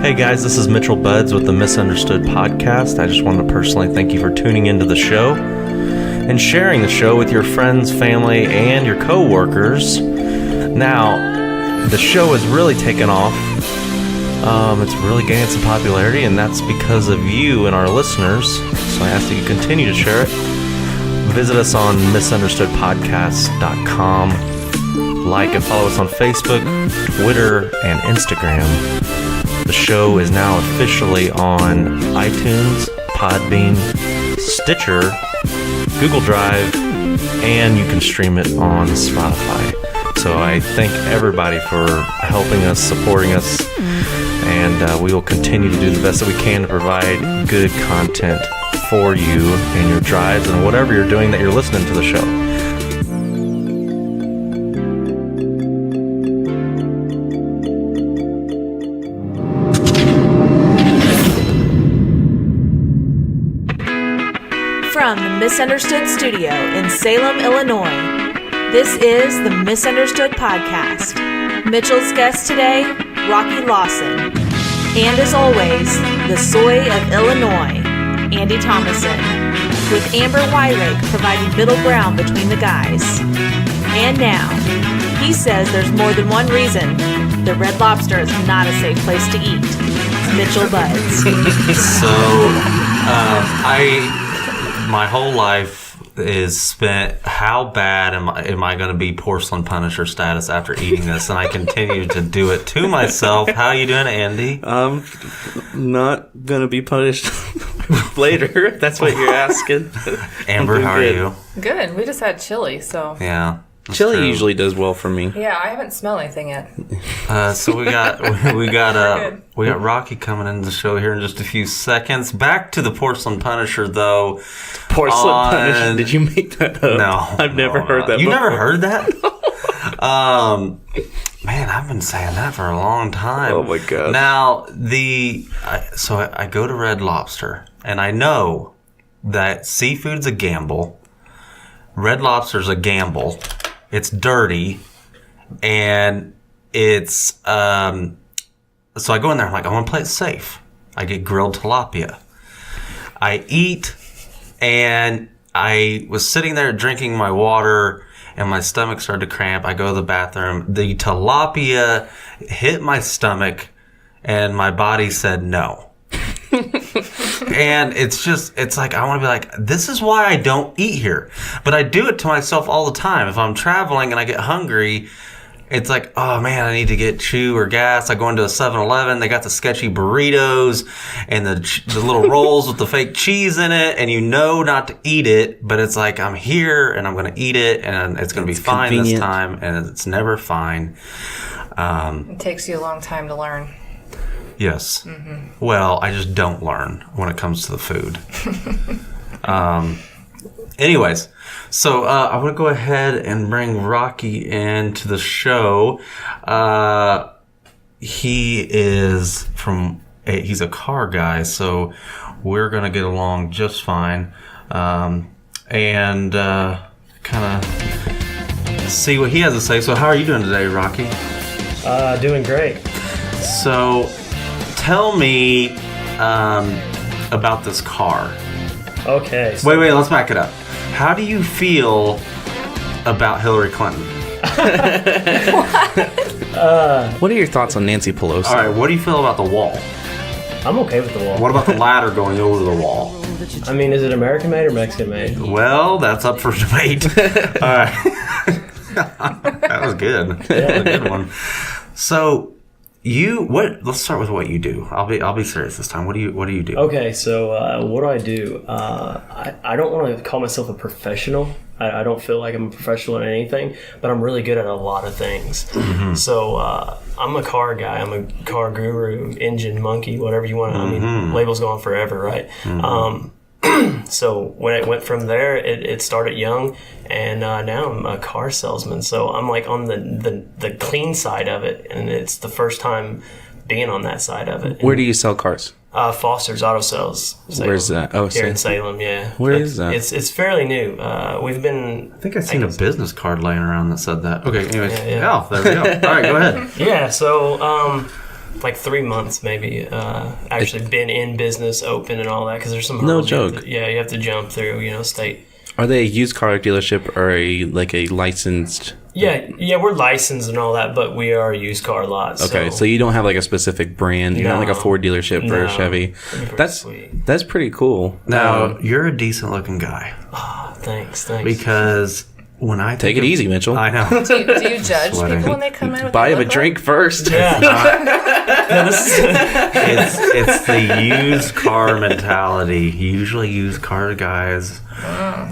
Hey guys, this is Mitchell Buds with the Misunderstood Podcast. I just wanted to personally thank you for tuning into the show and sharing the show with your friends, family, and your co-workers. Now, the show has really taken off. It's really gained some popularity, and that's because of you and our listeners. So I ask that you continue to share it. Visit us on misunderstoodpodcast.com. Like and follow us on Facebook, Twitter, and Instagram. The show is now officially on iTunes, Podbean, Stitcher, Google Drive, and you can stream it on Spotify. So I thank everybody for helping us, supporting us, and we will continue to do the best that we can to provide good content for you in your drives and whatever you're doing that you're listening to the show. From the Misunderstood Studio in Salem, Illinois, this is the Misunderstood Podcast. Mitchell's guest today, Rocky Lawson. And as always, the soy of Illinois, Andy Thomason, with Amber Wyrake providing middle ground between the guys. And now, he says there's more than one reason the Red Lobster is not a safe place to eat. It's Mitchell Buds. My whole life is spent, how bad am I going to be porcelain punisher status after eating this? And I continue to do it to myself. How are you doing, Andy? I'm not going to be punished later. That's what you're asking. Amber, how are you? Good. We just had chili, so. Yeah. Chili true. usually does well for me. Yeah, I haven't smelled anything yet. So we got Rocky coming into the show here in just a few seconds. Back to the porcelain punisher, though. Porcelain punisher? Did you make that up? No, I've never heard that. You before. never heard that? Man, I've been saying that for a long time. Oh my god! Now I go to Red Lobster, and I know that seafood's a gamble. Red Lobster's a gamble. It's dirty, and it's, so I go in there, I'm like, I want to play it safe. I get grilled tilapia. I eat, and I was sitting there drinking my water, and my stomach started to cramp. I go to the bathroom. The tilapia hit my stomach, and my body said no. And it's like, I want to be like, this is why I don't eat here. But I do it to myself all the time. If I'm traveling and I get hungry, it's like, oh man, I need to get chew or gas. I go into a 7-Eleven. They got the sketchy burritos and the little rolls with the fake cheese in it. And you know not to eat it, but it's like, I'm here and I'm going to eat it and it's going to be fine convenient this time. And it's never fine. It takes you a long time to learn. Yes. Mm-hmm. Well, I just don't learn when it comes to the food. Anyways, so I want to go ahead and bring Rocky into the show. He's a car guy, so we're going to get along just fine. And kind of see what he has to say. So how are you doing today, Rocky? Doing great. So tell me about this car. Okay. So Wait, let's back it up. How do you feel about Hillary Clinton? What are your thoughts on Nancy Pelosi? All right, what do you feel about the wall? I'm okay with the wall. What about the ladder going over the wall? I mean, is it American made or Mexican made? Well, that's up for debate. All right. That was good. That was a good one. So, let's start with what you do. I'll be serious this time. What do you do? Okay, so what do? I don't want to call myself a professional. I don't feel like I'm a professional at anything, but I'm really good at a lot of things. Mm-hmm. So I'm a car guy. I'm a car guru, engine monkey, whatever you want. Mm-hmm. I mean, labels go on forever, right? Mm-hmm. So when it went from there, it started young, and now I'm a car salesman. So I'm like on the clean side of it, and it's the first time being on that side of it. Where do you sell cars? Foster's Auto Sales. Salem. Where's that? Oh, here in Salem, yeah. Where is that? It's fairly new. We've been. I think I've seen a business card laying around that said that. Okay, anyways. Yeah. Oh, there we go. All right, go ahead. Yeah, so like 3 months maybe. Actually been in business, open and all that, because there's some hurdles No joke. you have to jump through, state. Are they a used car dealership or a licensed? Yeah, we're licensed and all that, but we are a used car lot. Okay, so you don't have like a specific brand. You're not like a Ford dealership or a Chevy. That's pretty cool. Now, you're a decent looking guy. Thanks. Because when I Take it easy, Mitchell. I know. Do you judge people when they come in? With Buy their him a look drink first. Yeah. It's the used car mentality. Usually used car guys,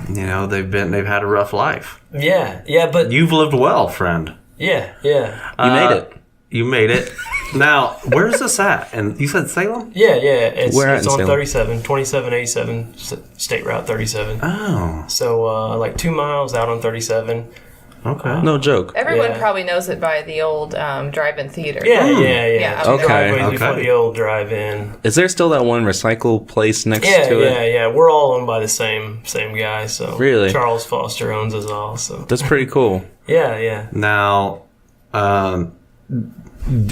they've had a rough life. Yeah, but You've lived well, friend. yeah. You made it. You made it. Now, where's this at? And you said Salem? Yeah. It's Where at in on Salem? 2787 State Route 37. Oh, So like 2 miles out on 37. okay. No joke. Everyone Yeah. probably knows it by the old drive-in theater. Yeah. Yeah, Two okay. driveways before Okay. the old drive-in. Is there still that one recycle place next Yeah, to it? yeah. We're all owned by the same guy. So Really? Charles Foster owns us all. So That's pretty cool. yeah. Now,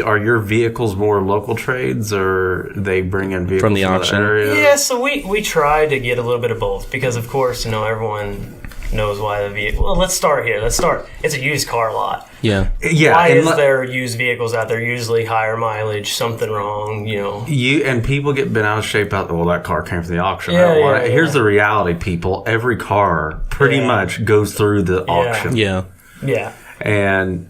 are your vehicles more local trades, or they bring in vehicles From the other auction? areas? Yeah, so we try to get a little bit of both because, of course, everyone knows why the vehicle. Well, let's start here. It's a used car lot. Yeah. Yeah. Why and is there used vehicles out there? Usually higher mileage, something wrong. You and people get bent out of shape out. Well, that car came from the auction. I Yeah, don't want it. yeah. Here's the reality, people. Every car pretty much goes through the auction. Yeah. Yeah. And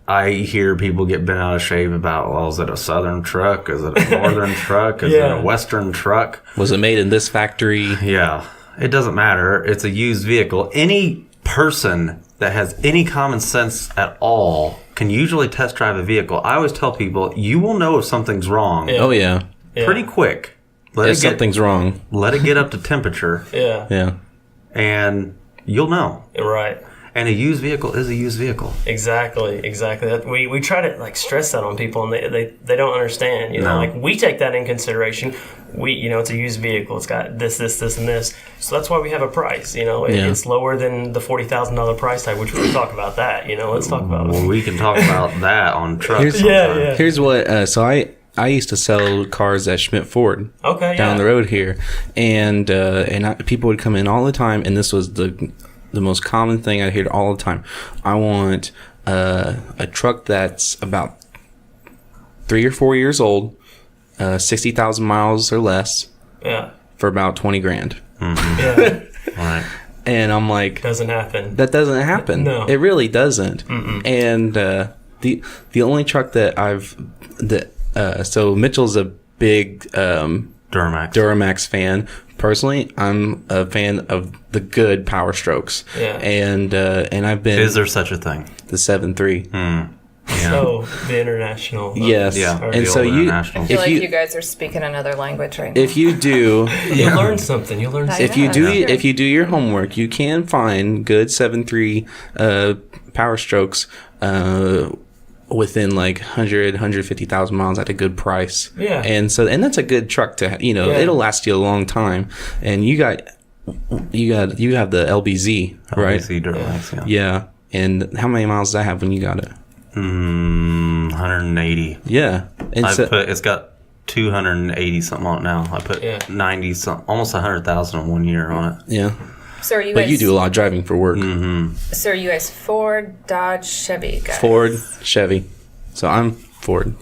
I hear people get bent out of shape about, well, is it a southern truck? Is it a northern truck? Is it Yeah. a western truck? Was it made in this factory? Yeah. It doesn't matter. It's a used vehicle. Any person that has any common sense at all can usually test drive a vehicle. I always tell people, you will know if something's wrong Oh yeah. pretty quick. If something's wrong. Let it get up to temperature, Yeah. Yeah. and you'll know. Right. And a used vehicle is a used vehicle. Exactly. We try to stress that on people, and they don't understand. No. We take that in consideration. It's a used vehicle. It's got this, and this. So that's why we have a price. It's lower than the $40,000 price tag, which we'll talk about that. Let's talk about Well, it. we can talk about that on trucks. Here's- sometime. Yeah. Here's what. So I used to sell cars at Schmidt Ford Okay. down yeah. the road here, and people would come in all the time, and this was the most common thing I hear all the time. I want a truck that's about 3 or 4 years old, 60,000 miles or less, Yeah. for about 20 grand. Yeah. All right. And I'm like, Doesn't happen. that doesn't happen. No. It really doesn't. And the only truck that so Mitchell's a big Duramax. Duramax fan. Personally, I'm a fan of the good Power Strokes. Yeah. And I've been Is there such a thing? the 7.3. Yeah. So the international. Yes. Yeah. Or And the so old you international. I feel if like you you guys are speaking another language right now. if you do You'll learn something. You'll learn something. if you do Yeah. if you do your homework, you can find good 7.3 Power Strokes within like 150,000 miles at a good price. Yeah. And that's a good truck to Yeah. it'll last you a long time. And you have the LBZ, right? LBC Duramax, yeah. Yeah. And how many miles does that have when you got it? 180. Yeah. And It's got 280 something on it now. I put Yeah. 90 something, almost 100,000 in 1 year on it. yeah. So are you But guys? you do a lot of driving for work. So are you guys Ford, Dodge, Chevy guys? Ford, Chevy. So I'm Ford.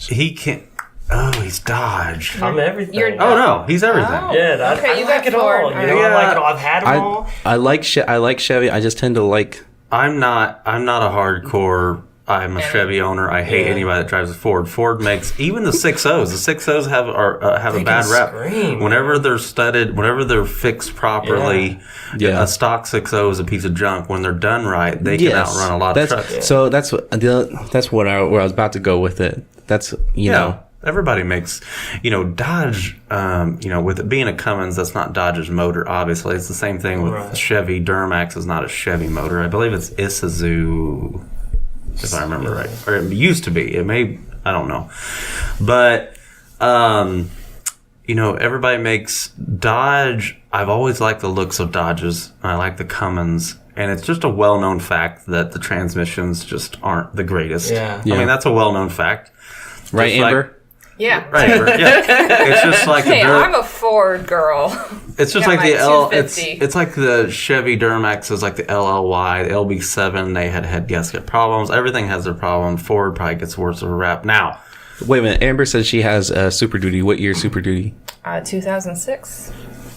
He can't. Oh, he's Dodge. I'm everything. You're- Oh no, he's everything. Oh. Yeah, Okay, I you like got it all. Ford. I All like right. it all. I've had them all. I like Chevy. I just tend to like. I'm not a hardcore. I'm a Chevy owner. I hate Yeah. anybody that drives a Ford. Ford makes even the 6.0s. The 6.0s have a They bad can rep. scream, Whenever they're studded, whenever they're fixed properly, Yeah. a stock 6.0 is a piece of junk. When they're done right, they can outrun a lot of trucks. So that's what where I was about to go with it. That's you know. Everybody makes, Dodge, with it being a Cummins, that's not Dodge's motor, obviously. It's the same thing with Right. Chevy. Duramax is not a Chevy motor. I believe it's Isuzu, if I remember right. Or it used to be. It may, I don't know. But, everybody makes Dodge. I've always liked the looks of Dodges. I like the Cummins. And it's just a well-known fact that the transmissions just aren't the greatest. Yeah. I mean, that's a well-known fact. Right, Just like- Amber? Yeah. Right. Yeah. It's just like Hey, the I'm a Ford girl. It's just got like my the L. 250. It's like the Chevy Duramax is like the LLY, the LB7. They had gasket problems. Everything has their problem. Ford probably gets worse of a rap now. Wait a minute. Amber says she has Super Duty. What year Super Duty? 2006.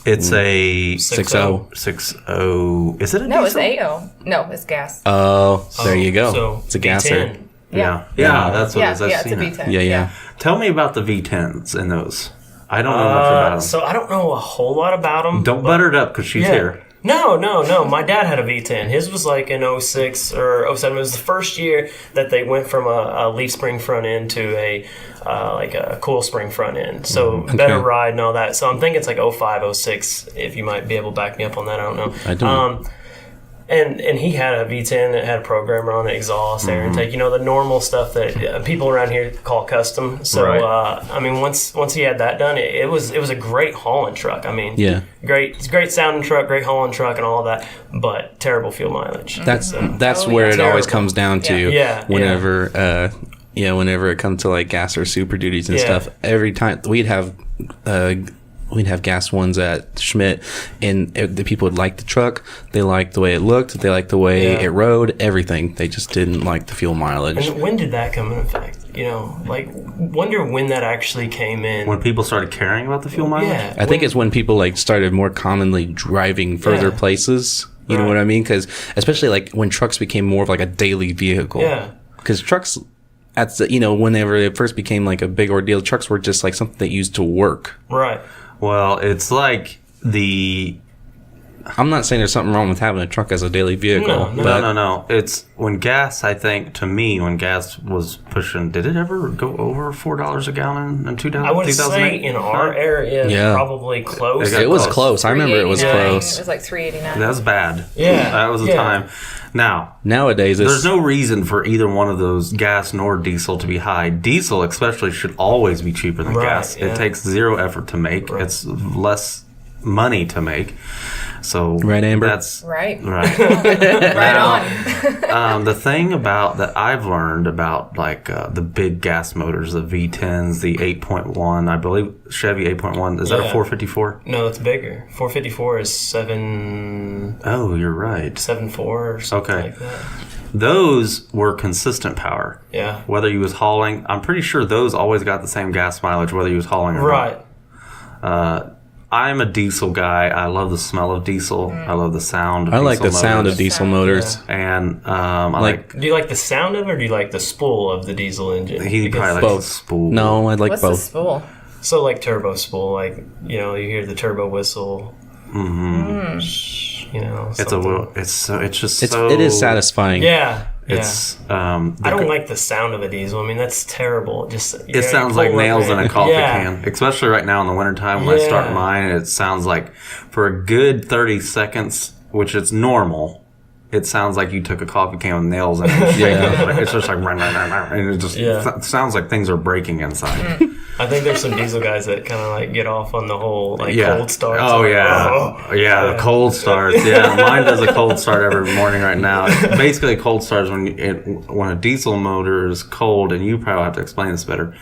It's a 6.0. 6.0. Is it a No, it's diesel? AO. No, it's gas. Oh, there you go. So It's a gasser. V10. Yeah, that's what yeah, it is. I've it's a seen it. V10. Yeah. Tell me about the V10s in those. I don't know much about them. So I don't know a whole lot about them. Don't butter it up because she's here. No. My dad had a V10. His was like in 06 or 07. It was the first year that they went from a leaf spring front end to a like a coil spring front end. So better ride and all that. So I'm thinking it's like 05, 06. If you might be able to back me up on that, I don't know. I don't. And he had a V10 that had a programmer on it, exhaust, air intake, the normal stuff that people around here call custom. So, Right. I mean, once he had that done, it was a great hauling truck. I mean, Yeah. great sounding truck, great hauling truck and all that, but terrible fuel mileage. That's Oh, where yeah. it always Terrible. comes down to. Yeah. Whenever whenever it comes to like gas or Super Duties and Yeah. stuff, every time we'd have gas ones at Schmidt, and the people would like the truck. They liked the way it looked. They liked the way it rode. Everything. They just didn't like the fuel mileage. And when did that come in effect? Wonder when that actually came in. When people started caring about the fuel mileage? Yeah. I think it's when people like started more commonly driving further Yeah. places. You know Right. what I mean? Because especially like when trucks became more of like a daily vehicle. Yeah. Because trucks, whenever it first became like a big ordeal, trucks were just like something that used to work. Right. Well, it's like I'm not saying there's something wrong with having a truck as a daily vehicle. No. but No. It's when gas, I think, to me, when gas was pushing, did it ever go over $4 a gallon in 2008? I would say in our area, Yeah. probably close. It it was close. close. I remember it was 389. close. It was like 389. That was bad. Yeah. That was the Yeah. time. Now, Nowadays, there's it's no reason for either one of those, gas nor diesel, to be high. Diesel, especially, should always be cheaper than Right, gas. yeah. It takes zero effort to make. Right. It's less money to make. So Right, Amber? That's Right. right. Right on. The thing about that I've learned about like the big gas motors, the V10s, the 8.1, I believe Chevy 8.1, is that a Yeah. 454? No, it's bigger. 454 is 7.4 Oh, you're right. or something Okay. like that. Those were consistent power. Yeah. Whether you was hauling, I'm pretty sure those always got the same gas mileage whether you was hauling or Right. not. I'm a diesel guy. I love the smell of diesel. I love the sound of I diesel like the sound of motors. diesel motors. And I like Do you like the sound of it, or do you like the spool of the diesel engine? he Because- probably likes the both. spool. No, I'd like What's the both. spool? So like turbo spool, like you hear the turbo whistle. Mm-hmm. It's something. It is satisfying. Yeah. It's I don't like the sound of a diesel. I mean, that's terrible. It sounds like nails in a coffee can, especially right now in the wintertime when I start Yeah. mine. It sounds like for a good 30 seconds, which it's normal, it sounds like you took a coffee can with nails in it. Yeah. It's just like, and it just sounds like things are breaking inside. I think there's some diesel guys that kind of like get off on the whole like Yeah. cold start. Oh, yeah. The cold starts. Yeah, mine does a cold start every morning right now. Basically, cold starts when a diesel motor is cold, and you probably have to explain this better.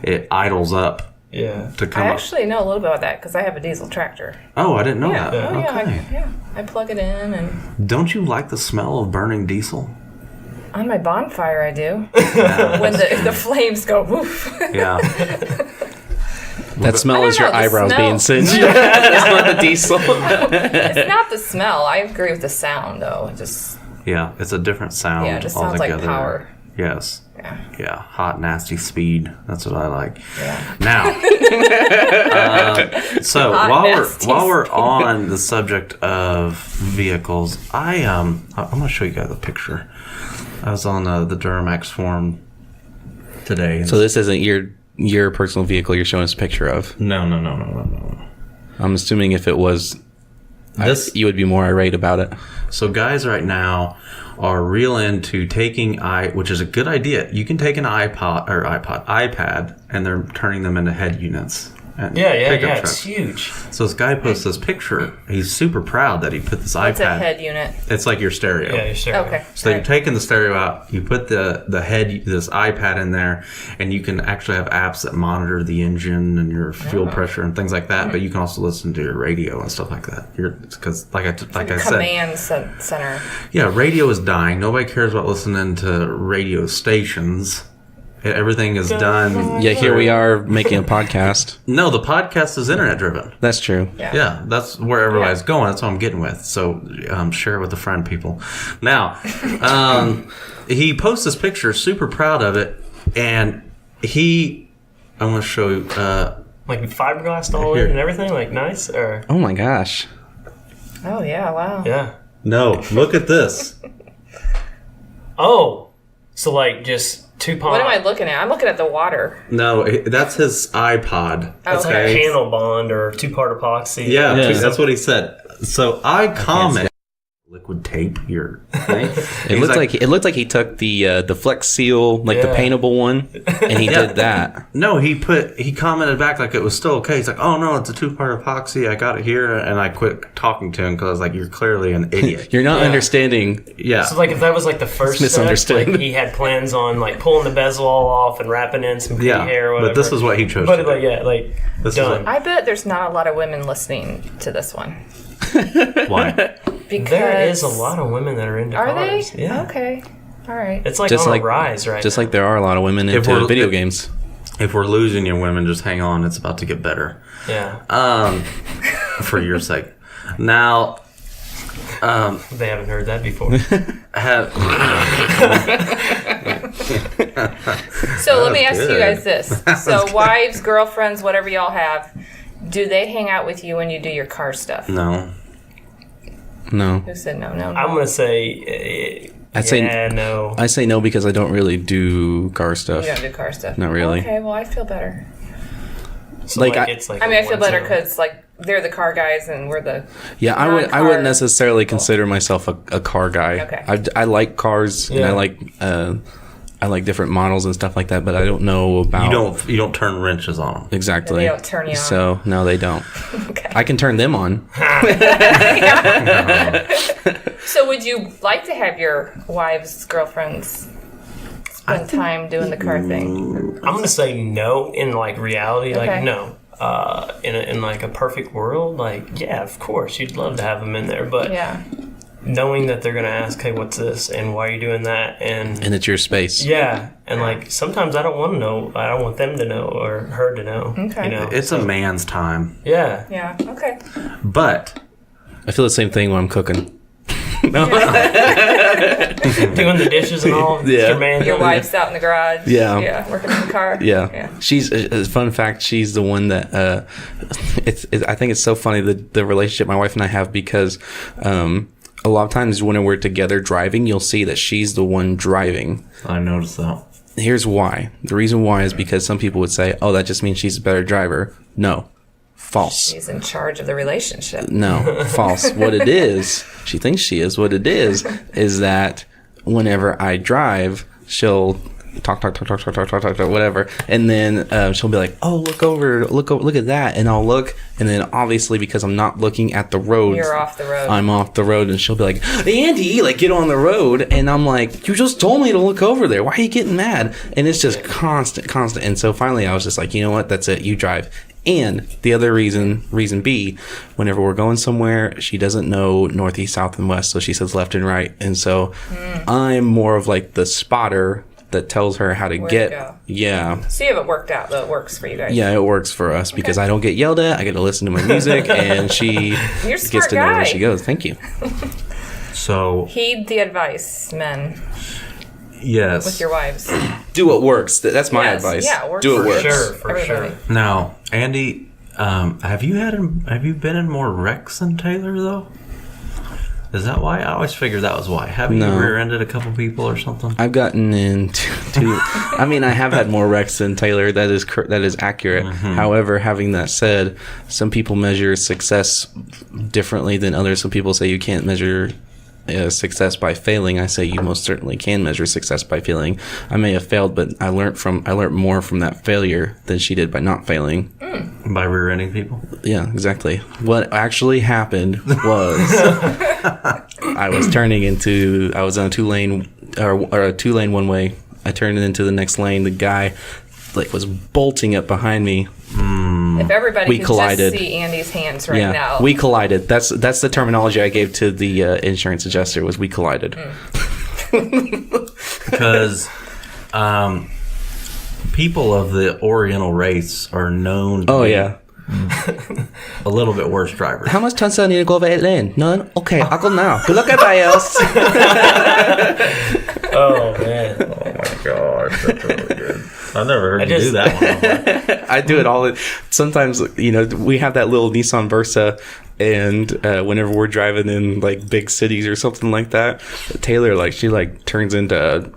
It idles up Yeah. to I come up. actually know a little bit about that because I have a diesel tractor. Oh, I didn't know Yeah. that. Oh, yeah. Okay. I plug it in, and Don't you like the smell of burning diesel? on my bonfire I do. When the flames go woof. Yeah. That smell I is don't your know, the eyebrows smell. being singed. It's not the diesel. It's not the smell. I agree with the sound though. It just Yeah, it's a different sound Yeah, it just sounds like altogether. power. Yes. yeah. Yeah, hot, nasty speed. That's what I like. Yeah. Now, so Hot, nasty while we're on the subject of vehicles, I'm going to show you guys a picture. I was on the Duramax forum today. So this isn't your personal vehicle you're showing us a picture of. No. I'm assuming if it was, This you would be more irate about it. So guys right now are real into taking which is a good idea. You can take an iPad, and they're turning them into head units. pickup truck. It's huge. So this guy posts this picture. He's super proud that he put this It's a iPad. head unit. It's like your stereo. Yeah, sure. Okay. So you're taking the stereo out, you put the head, this iPad in there, and you can actually have apps that monitor the engine and your fuel pressure and things like that. But you can also listen to your radio and stuff like that. Because like I said, Command center. yeah, radio is dying. Nobody cares about listening to radio stations. Everything is done. Yeah, here we are making a podcast. No, the podcast is internet driven. That's true. Yeah, that's where everybody's going. That's what I'm getting with. So share it with a friend, people. Now, he posts this picture, super proud of it, and I want to show you. Like fiberglass all in and everything, like nice, or Oh my gosh. Oh, yeah, wow. yeah. No, look at this. Oh, so like just 2 pond. What am I looking at? I'm looking at the water. No, that's his iPod. It's like a panel bond or 2-part epoxy. Yeah, Yeah. that's what he said. So I comment. Liquid tape your thing. It looked like he took the Flex Seal, like the Yeah. paintable one, and he did that. No, he commented back like it was still okay. He's like, oh no, it's a 2-part epoxy. I got it here, and I quit talking to him because I was like, you're clearly an idiot. You're not understanding. Yeah. So like if that was like the first misunderstood. step, like he had plans on like pulling the bezel all off and wrapping in some pretty hair or whatever. But this is what he chose. But to like do. this done. is I bet there's not a lot of women listening to this one. Why? Because there is a lot of women that are into Are cars. they? Yeah. Okay. All right. It's like Just on like a rise, right? Just like there are a lot of women If into we're- video if- games. If we're losing you, women, just hang on. It's about to get better. yeah. For your sake. Now, They haven't heard that before. So let me ask good. you guys this. So wives, girlfriends, whatever y'all have, do they hang out with you when you do your car stuff? no. No, Who said no? I'm gonna say. I'd say no. I say no because I don't really do car stuff. You don't do car stuff? Not really. Okay, well, I feel better. So like, it's like. I mean, I feel one better zone. because, like, they're the car guys and we're the... Yeah, I non-car wouldn't necessarily people. consider myself a car guy. Okay. I like cars and Yeah. I like different models and stuff like that, but I don't know about You don't turn wrenches on them. exactly. They don't turn you on. So no, they don't. Okay. I can turn them on. So would you like to have your wives, girlfriends spend time doing the car thing? I'm gonna say no in like reality, Okay. like no. In like a perfect world, like yeah, of course you'd love to have them in there, but Yeah. knowing that they're gonna ask, hey, what's this, and why are you doing that, and And it's your space. yeah, and like sometimes I don't want to know, I don't want them to know or her to know. Okay. You know, It's a man's time. yeah. Yeah. Okay. But I feel the same thing when I'm cooking. Doing the dishes and all. Yeah. Your man. Your wife's out in the garage. Yeah. Yeah. Working in the car. Yeah. She's a fun fact. She's the one that I think it's so funny the relationship my wife and I have because a lot of times when we're together driving, you'll see that she's the one driving. I noticed that. Here's why. The reason why is because some people would say, "Oh, that just means she's a better driver." No, false. She's in charge of the relationship. No, false. What it is, she thinks she is. What it is that whenever I drive, she'll talk, whatever, and then she'll be like, "Oh, look at that," and I'll look, and then obviously because I'm not looking at the road, You're off the road. I'm off the road, and she'll be like, "Andy, like get on the road," and I'm like, "You just told me to look over there. Why are you getting mad?" And it's just constant, and so finally I was just like, you know what? That's it. You drive. And the other reason B, whenever we're going somewhere, she doesn't know northeast, south, and west, so she says left and right. And so I'm more of like the spotter that tells her how to Where get. to go. Yeah. So you have it worked out, though. It works for you guys. Yeah, it works for us because I don't get yelled at. I get to listen to my music, and she You're a gets smart to know guy. where she goes. Thank you. So Heed the advice, men, yes. with your wives. Do what works. That's my Yes, advice. yeah, it works Do what for works. Sure, for Everybody. sure. Now, Andy, have you been in more wrecks than Taylor though? Is that why? I always figured that was why. Have you No. rear-ended a couple people or something? I've gotten into. I mean, I have had more wrecks than Taylor. That is accurate. However, having that said, some people measure success differently than others. Some people say you can't measure success by failing, I say you most certainly can measure success by failing. I may have failed, but I learned more from that failure than she did by not failing. By rear-ending people? Yeah, exactly. What actually happened was I was on a 2-lane or a 2-lane one-way. I turned it into the next lane. The guy was bolting up behind me. If everybody could collided. just see Andy's hands right now. We collided. That's the terminology I gave to the insurance adjuster was we collided. Because people of the Oriental race are known to be a little bit worse drivers. How much tons do I need to go over 8 lane? None? Okay, I'll go now. Good luck, everybody else. Oh man. Oh my gosh, that's really good. I've never heard you do that one. I do it all. Sometimes, we have that little Nissan Versa, and whenever we're driving in big cities or something like that, Taylor she turns into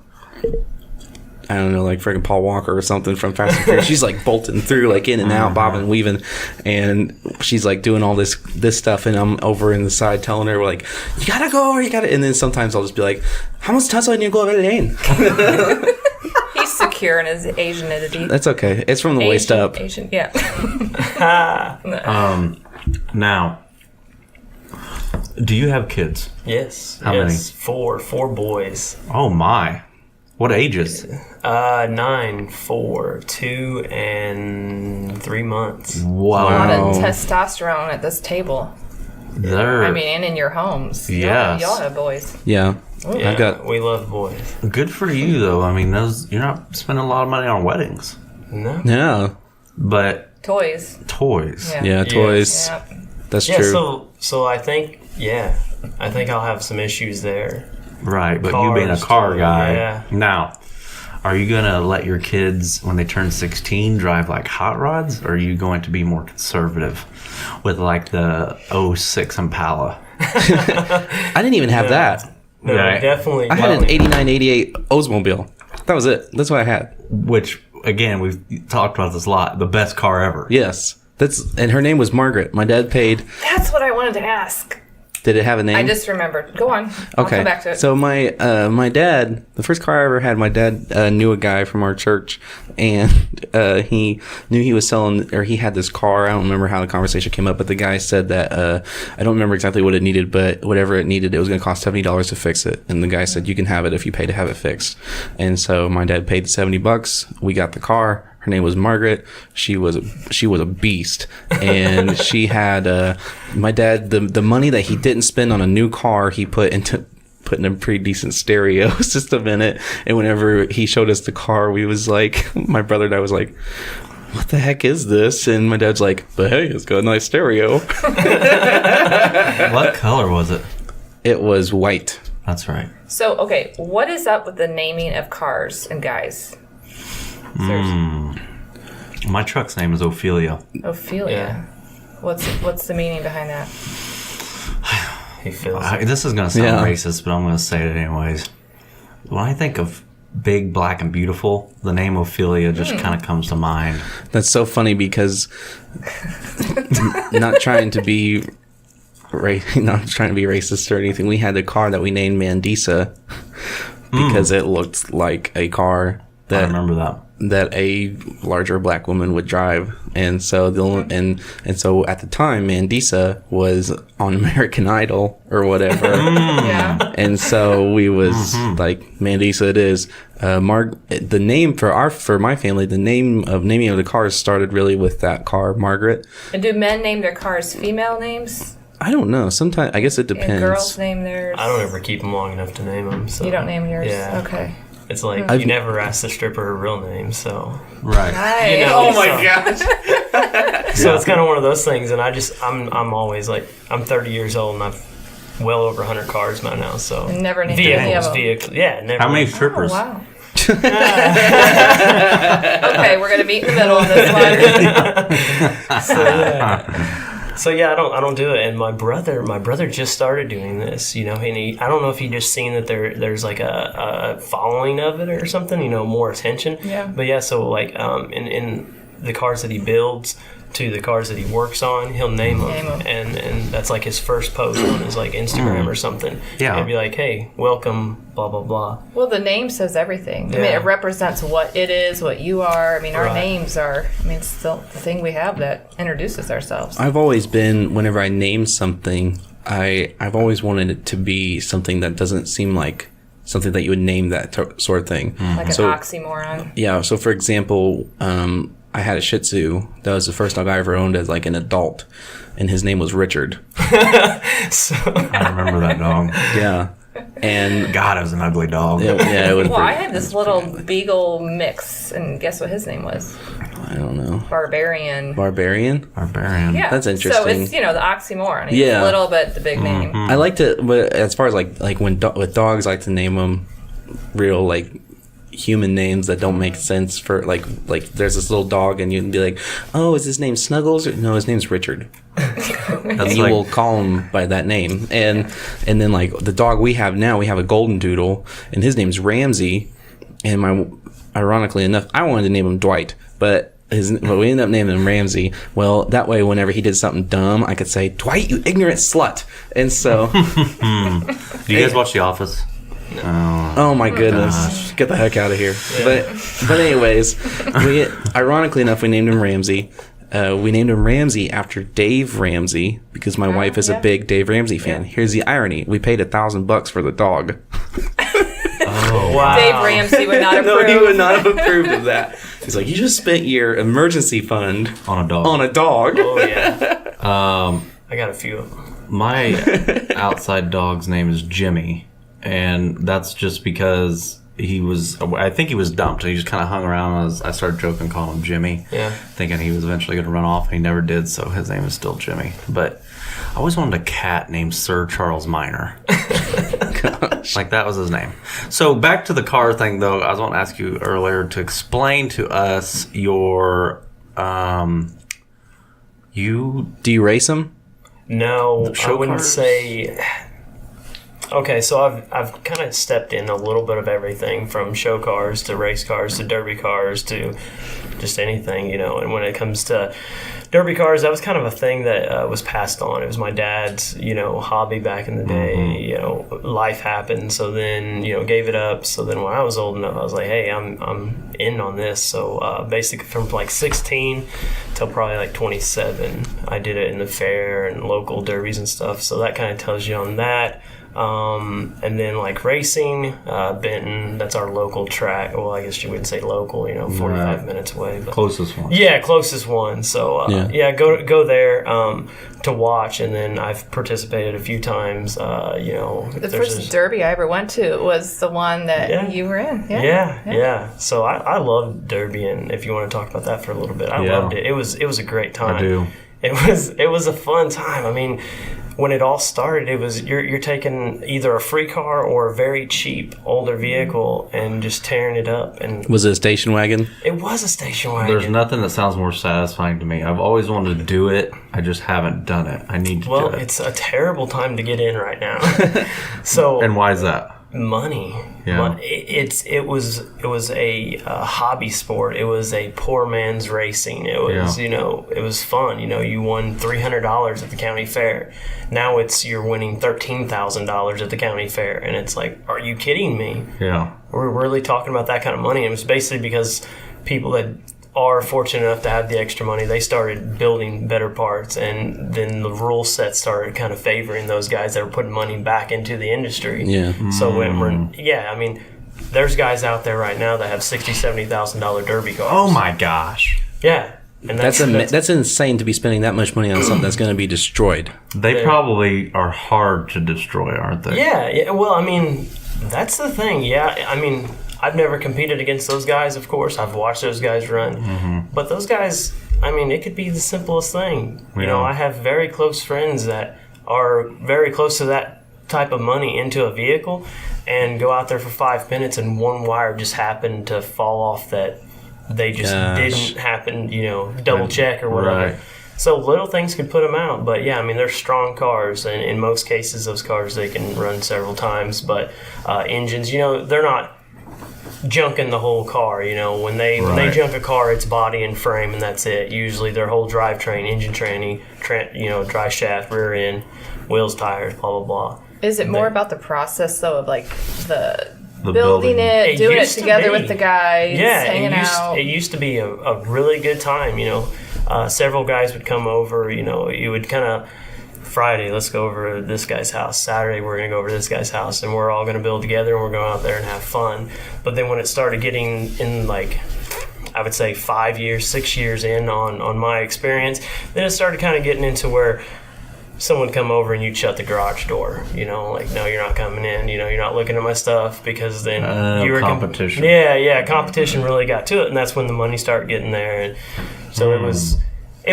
I don't know, freaking Paul Walker or something from Fast and Furious. She's bolting through, in and out, bobbing and weaving, and she's doing all this stuff, and I'm over in the side telling her you gotta go, or you gotta. And then sometimes I'll just be like, how much time do I need to go over the lane? He's secure in his Asianity. That's okay. It's from the waist up. Asian, yeah. Now, do you have kids? Yes. How many? 4 boys. Oh my. What ages? 9, 4, 2, and 3 months. Wow. A lot of testosterone at this table. And in your homes. Yes. Y'all have boys. Yeah. Yeah, we love boys. Good for you, though. You're not spending a lot of money on weddings. No. Yeah. But Toys. Yeah, toys. Yeah. That's Yeah, true. so I think I'll have some issues there. right, but Cars, you being a car guy. yeah. Now, are you going to let your kids, when they turn 16, drive hot rods? Or are you going to be more conservative with the 06 Impala? I didn't even have that. No, Right. definitely. I had an 89, 88 Oldsmobile. That was it. That's what I had. Which, again, we've talked about this a lot. The best car ever. Yes. And her name was Margaret. My dad paid. That's what I wanted to ask. Did it have a name? I just remembered. Go on. I'll come back to it. So my dad, the first car I ever had, my dad knew a guy from our church, and he knew he was selling, or he had this car. I don't remember how the conversation came up, but the guy said that I don't remember exactly what it needed, but whatever it needed, it was going to cost $70 to fix it. And the guy said, you can have it if you pay to have it fixed. And so my dad paid $70. We got the car. Her name was Margaret. She was a beast, and she had my dad the money that he didn't spend on a new car he put in a pretty decent stereo system in it. And whenever he showed us the car, we was my brother and I was like, what the heck is this? And my dad's like, but hey, it's got a nice stereo. What color was it? It was white. That's right. So, okay, what is up with the naming of cars and guys? My truck's name is Ophelia. Ophelia. Yeah. What's the meaning behind that? He feels This is going to sound Yeah. racist, but I'm going to say it anyways. When I think of big, black, and beautiful, the name Ophelia just kind of comes to mind. That's so funny because not trying to be racist or anything. We had a car that we named Mandisa because it looked like a car I remember that. a larger black woman would drive, and so so at the time Mandisa was on American Idol or whatever. Yeah. And so we was Mandisa it is. The name for my family, the naming of the cars started really with that car, Margaret. And do men name their cars female names? I don't know. Sometimes I guess it depends. And girls name theirs? I don't ever keep them long enough to name them. So. You don't name yours? Yeah. Okay. It's you never ask the stripper her real name, so. Right. Nice. You know, Oh my gosh. So it's kind of one of those things, and I'm always I'm 30 years old, and I've well over 100 cars by now, so. Never named any of them. Vehicles. Yeah, never. How many Oh, strippers? wow. Okay, we're gonna meet in the middle of this one. So yeah, I don't do it. And my brother just started doing this, and I don't know if he just seen that there's a following of it or something, more attention. Yeah. But yeah, so in the cars that he builds to the cars that he works on, he'll name them. And that's like his first post on his like Instagram or something. Yeah. He'd be like, hey, welcome, blah, blah, blah. Well, the name says everything. I Yeah. mean, it represents what it is, what you are. I mean, our Right. names are, I mean, it's still the thing we have that introduces ourselves. I've always been, whenever I name something, I've always wanted it to be something that doesn't seem like something that you would name that sort of thing. Like an So- oxymoron. Yeah, so for example, I had a Shih Tzu. That was the first dog I ever owned as like an adult, and his name was Richard. I remember that dog. Yeah, and God, it was an ugly dog. yeah, it was. Well, I had this little beagle mix, and guess what his name was? I don't know. Barbarian. Barbarian. Barbarian. Yeah. That's So interesting. it's, the oxymoron. He's Yeah. little, but the big name. I like to, but as far as like when with dogs, I like to name them real like human names that don't make sense for like there's this little dog and you can be like, oh, is his name Snuggles? Or, no, his name's Richard. And That's you like, will call him by that name. And then like the dog we have now, we have a golden doodle, and his name's Ramsey. And ironically enough, I wanted to name him Dwight, but we ended up naming him Ramsey. Well, that way, whenever he did something dumb, I could say, Dwight, you ignorant slut. And so, do you guys watch The Office? oh my goodness, get the heck out of here. But anyways, ironically enough, we named him Ramsey. We named him Ramsey after Dave Ramsey because my wife is a big Dave Ramsey fan. Here's the irony: we paid $1,000 for the dog. Oh, Wow. Dave Ramsey would not approve. No, he would not have approved of that. He's like, you just spent your emergency fund on a dog. on a dog. Oh, yeah. I got a few of them. My outside dog's name is Jimmy, and that's just because I think he was dumped. He just kind of hung around. I started joking, calling him Jimmy, thinking he was eventually going to run off, and he never did, so his name is still Jimmy. But I always wanted a cat named Sir Charles Minor. Like, that was his name. So back to the car thing, though. I was going to ask you earlier to explain to us your... Do you race him? No, show I wouldn't cars? say... Okay, so I've kind of stepped in a little bit of everything, from show cars to race cars to derby cars to just anything, And when it comes to derby cars, that was kind of a thing that was passed on. It was my dad's, hobby back in the day. Life happened, so then gave it up. So then when I was old enough, I was like, hey, I'm in on this. So basically from like 16 till probably like 27, I did it in the fair and local derbies and stuff. So that kind of tells you on that. And then like racing, Benton, that's our local track. Well, I guess you wouldn't say local, 45 minutes away. But Closest one. yeah, closest one. So go there to watch, and then I've participated a few times. The first derby I ever went to was the one that you were in. Yeah. So I love derby, and if you want to talk about that for a little bit, I loved it. It was a great time. I do. It was a fun time. I mean, when it all started, it was you're taking either a free car or a very cheap older vehicle and just tearing it up. And Was it a station wagon? it was a station wagon. There's nothing that sounds more satisfying to me. I've always wanted to do it. I just haven't done it. I need to Well, do it. it's a terrible time to get in right now. So And why is that? money. Yeah. It was a hobby sport. It was a poor man's racing. It was it was fun. You won $300 at the county fair. Now you're winning $13,000 at the county fair, and it's like, are you kidding me? Yeah. We're really talking about that kind of money. And it was basically because people that are fortunate enough to have the extra money, they started building better parts, and then the rule set started kind of favoring those guys that were putting money back into the industry. Yeah. So there's guys out there right now that have $60,000-$70,000 derby cars. Oh my gosh. Yeah, and That's insane to be spending that much money on something that's going to be destroyed. They probably are hard to destroy, aren't they? Yeah. Well, I mean, that's the thing. Yeah, I mean, I've never competed against those guys, of course. I've watched those guys run. But those guys, I mean, it could be the simplest thing. I have very close friends that are very close to that type of money into a vehicle and go out there for 5 minutes and one wire just happened to fall off that they just didn't happen, double check or whatever. Right. So little things could put them out, but yeah, I mean, they're strong cars, and in most cases, those cars, they can run several times, but engines, they're not junking the whole car. You know, when they junk a car, it's body and frame, and that's it. Usually their whole drivetrain, engine tranny, drive shaft, rear end, wheels, tires, blah blah blah. Is it more about the process though of like the building. building it, doing it used to together be. with the guys, hanging out? It used to be a really good time, you know. Several guys would come over, you know, you would kind of, Friday, let's go over to this guy's house. Saturday, we're going to go over to this guy's house, and we're all going to build together, and we're going out there and have fun. But then when it started getting in, like, I would say 5 years, 6 years in on my experience, then it started kind of getting into where someone would come over and you'd shut the garage door, you know, like, no, you're not coming in, you know, you're not looking at my stuff, because then you were competition. Competition really got to it, and that's when the money started getting there. And so it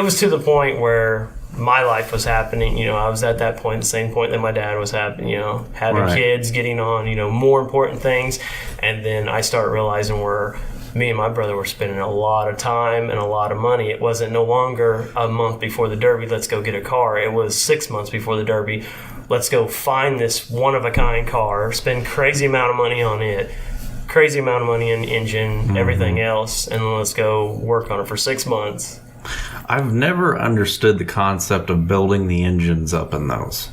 was to the point where my life was happening, you know. I was at that point, the same point that my dad was having, you know, having kids, getting on, you know, more important things. And then I started realizing where me and my brother were spending a lot of time and a lot of money. It wasn't no longer a month before the Derby, let's go get a car. It was 6 months before the Derby, let's go find this one-of-a-kind car, spend crazy amount of money on it, crazy amount of money in engine, everything else, and then let's go work on it for 6 months. I've never understood the concept of building the engines up in those.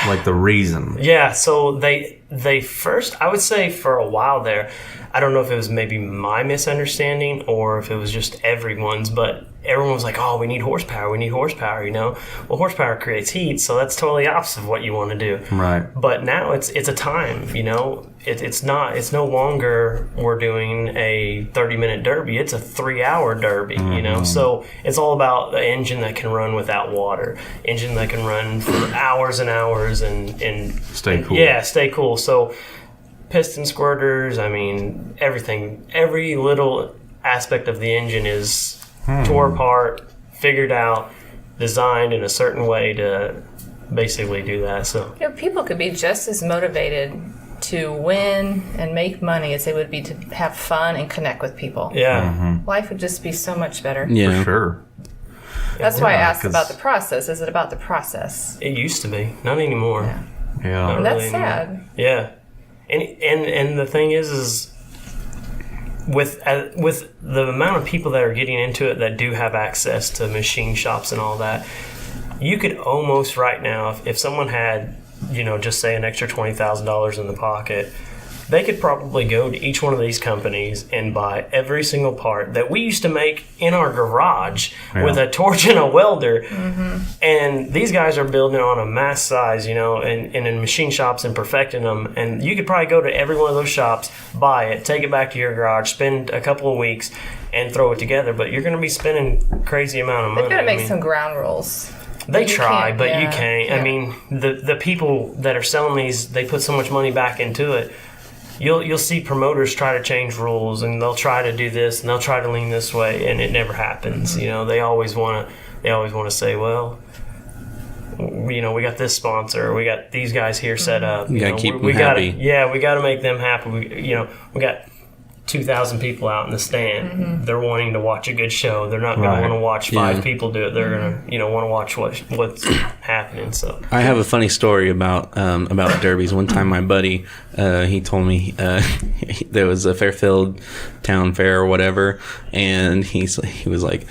Like the reason. Yeah, so they first, I would say for a while there, I don't know if it was maybe my misunderstanding or if it was just everyone's, but everyone was like, oh, we need horsepower, you know? Well, horsepower creates heat, so that's totally opposite of what you want to do. Right. But now it's a time, you know? It's no longer we're doing a 30-minute Derby, it's a 3-hour Derby, you know? So it's all about the engine that can run without water, engine that can run for hours and hours and Stay cool. Yeah, stay cool. So piston squirters, I mean, everything, every little aspect of the engine is tore apart, figured out, designed in a certain way to basically do that. So, you know, people could be just as motivated to win and make money as they would be to have fun and connect with people. yeah. Life would just be so much better. Yeah. For sure. That's why I asked 'cause- about the process. Is it about the process? It used to be, not anymore. Yeah. Yeah. And that's really sad. Yeah, and the thing is with the amount of people that are getting into it that do have access to machine shops and all that, you could almost right now, if someone had, you know, just say an extra $20,000 in the pocket, they could probably go to each one of these companies and buy every single part that we used to make in our garage with a torch and a welder. And these guys are building on a mass size, you know, and in machine shops and perfecting them. And you could probably go to every one of those shops, buy it, take it back to your garage, spend a couple of weeks, and throw it together. But you're going to be spending crazy amount of money. They've got to make I mean, some ground rules. they you try, can't- but you yeah, can't. yeah. I mean, the people that are selling these, they put so much money back into it. You'll see promoters try to change rules, and they'll try to do this, and they'll try to lean this way, and it never happens. You know, they always want to say, well, you know, we got this sponsor, we got these guys here set up. You gotta know, keep them we gotta, happy. yeah, we got to make them happy. We got 2,000 people out in the stand. They're wanting to watch a good show. They're not going to want to watch five people do it. They're going to, want to watch what's happening. So I have a funny story about derbies. One time, my buddy he told me there was a Fairfield Town Fair or whatever, and he was like,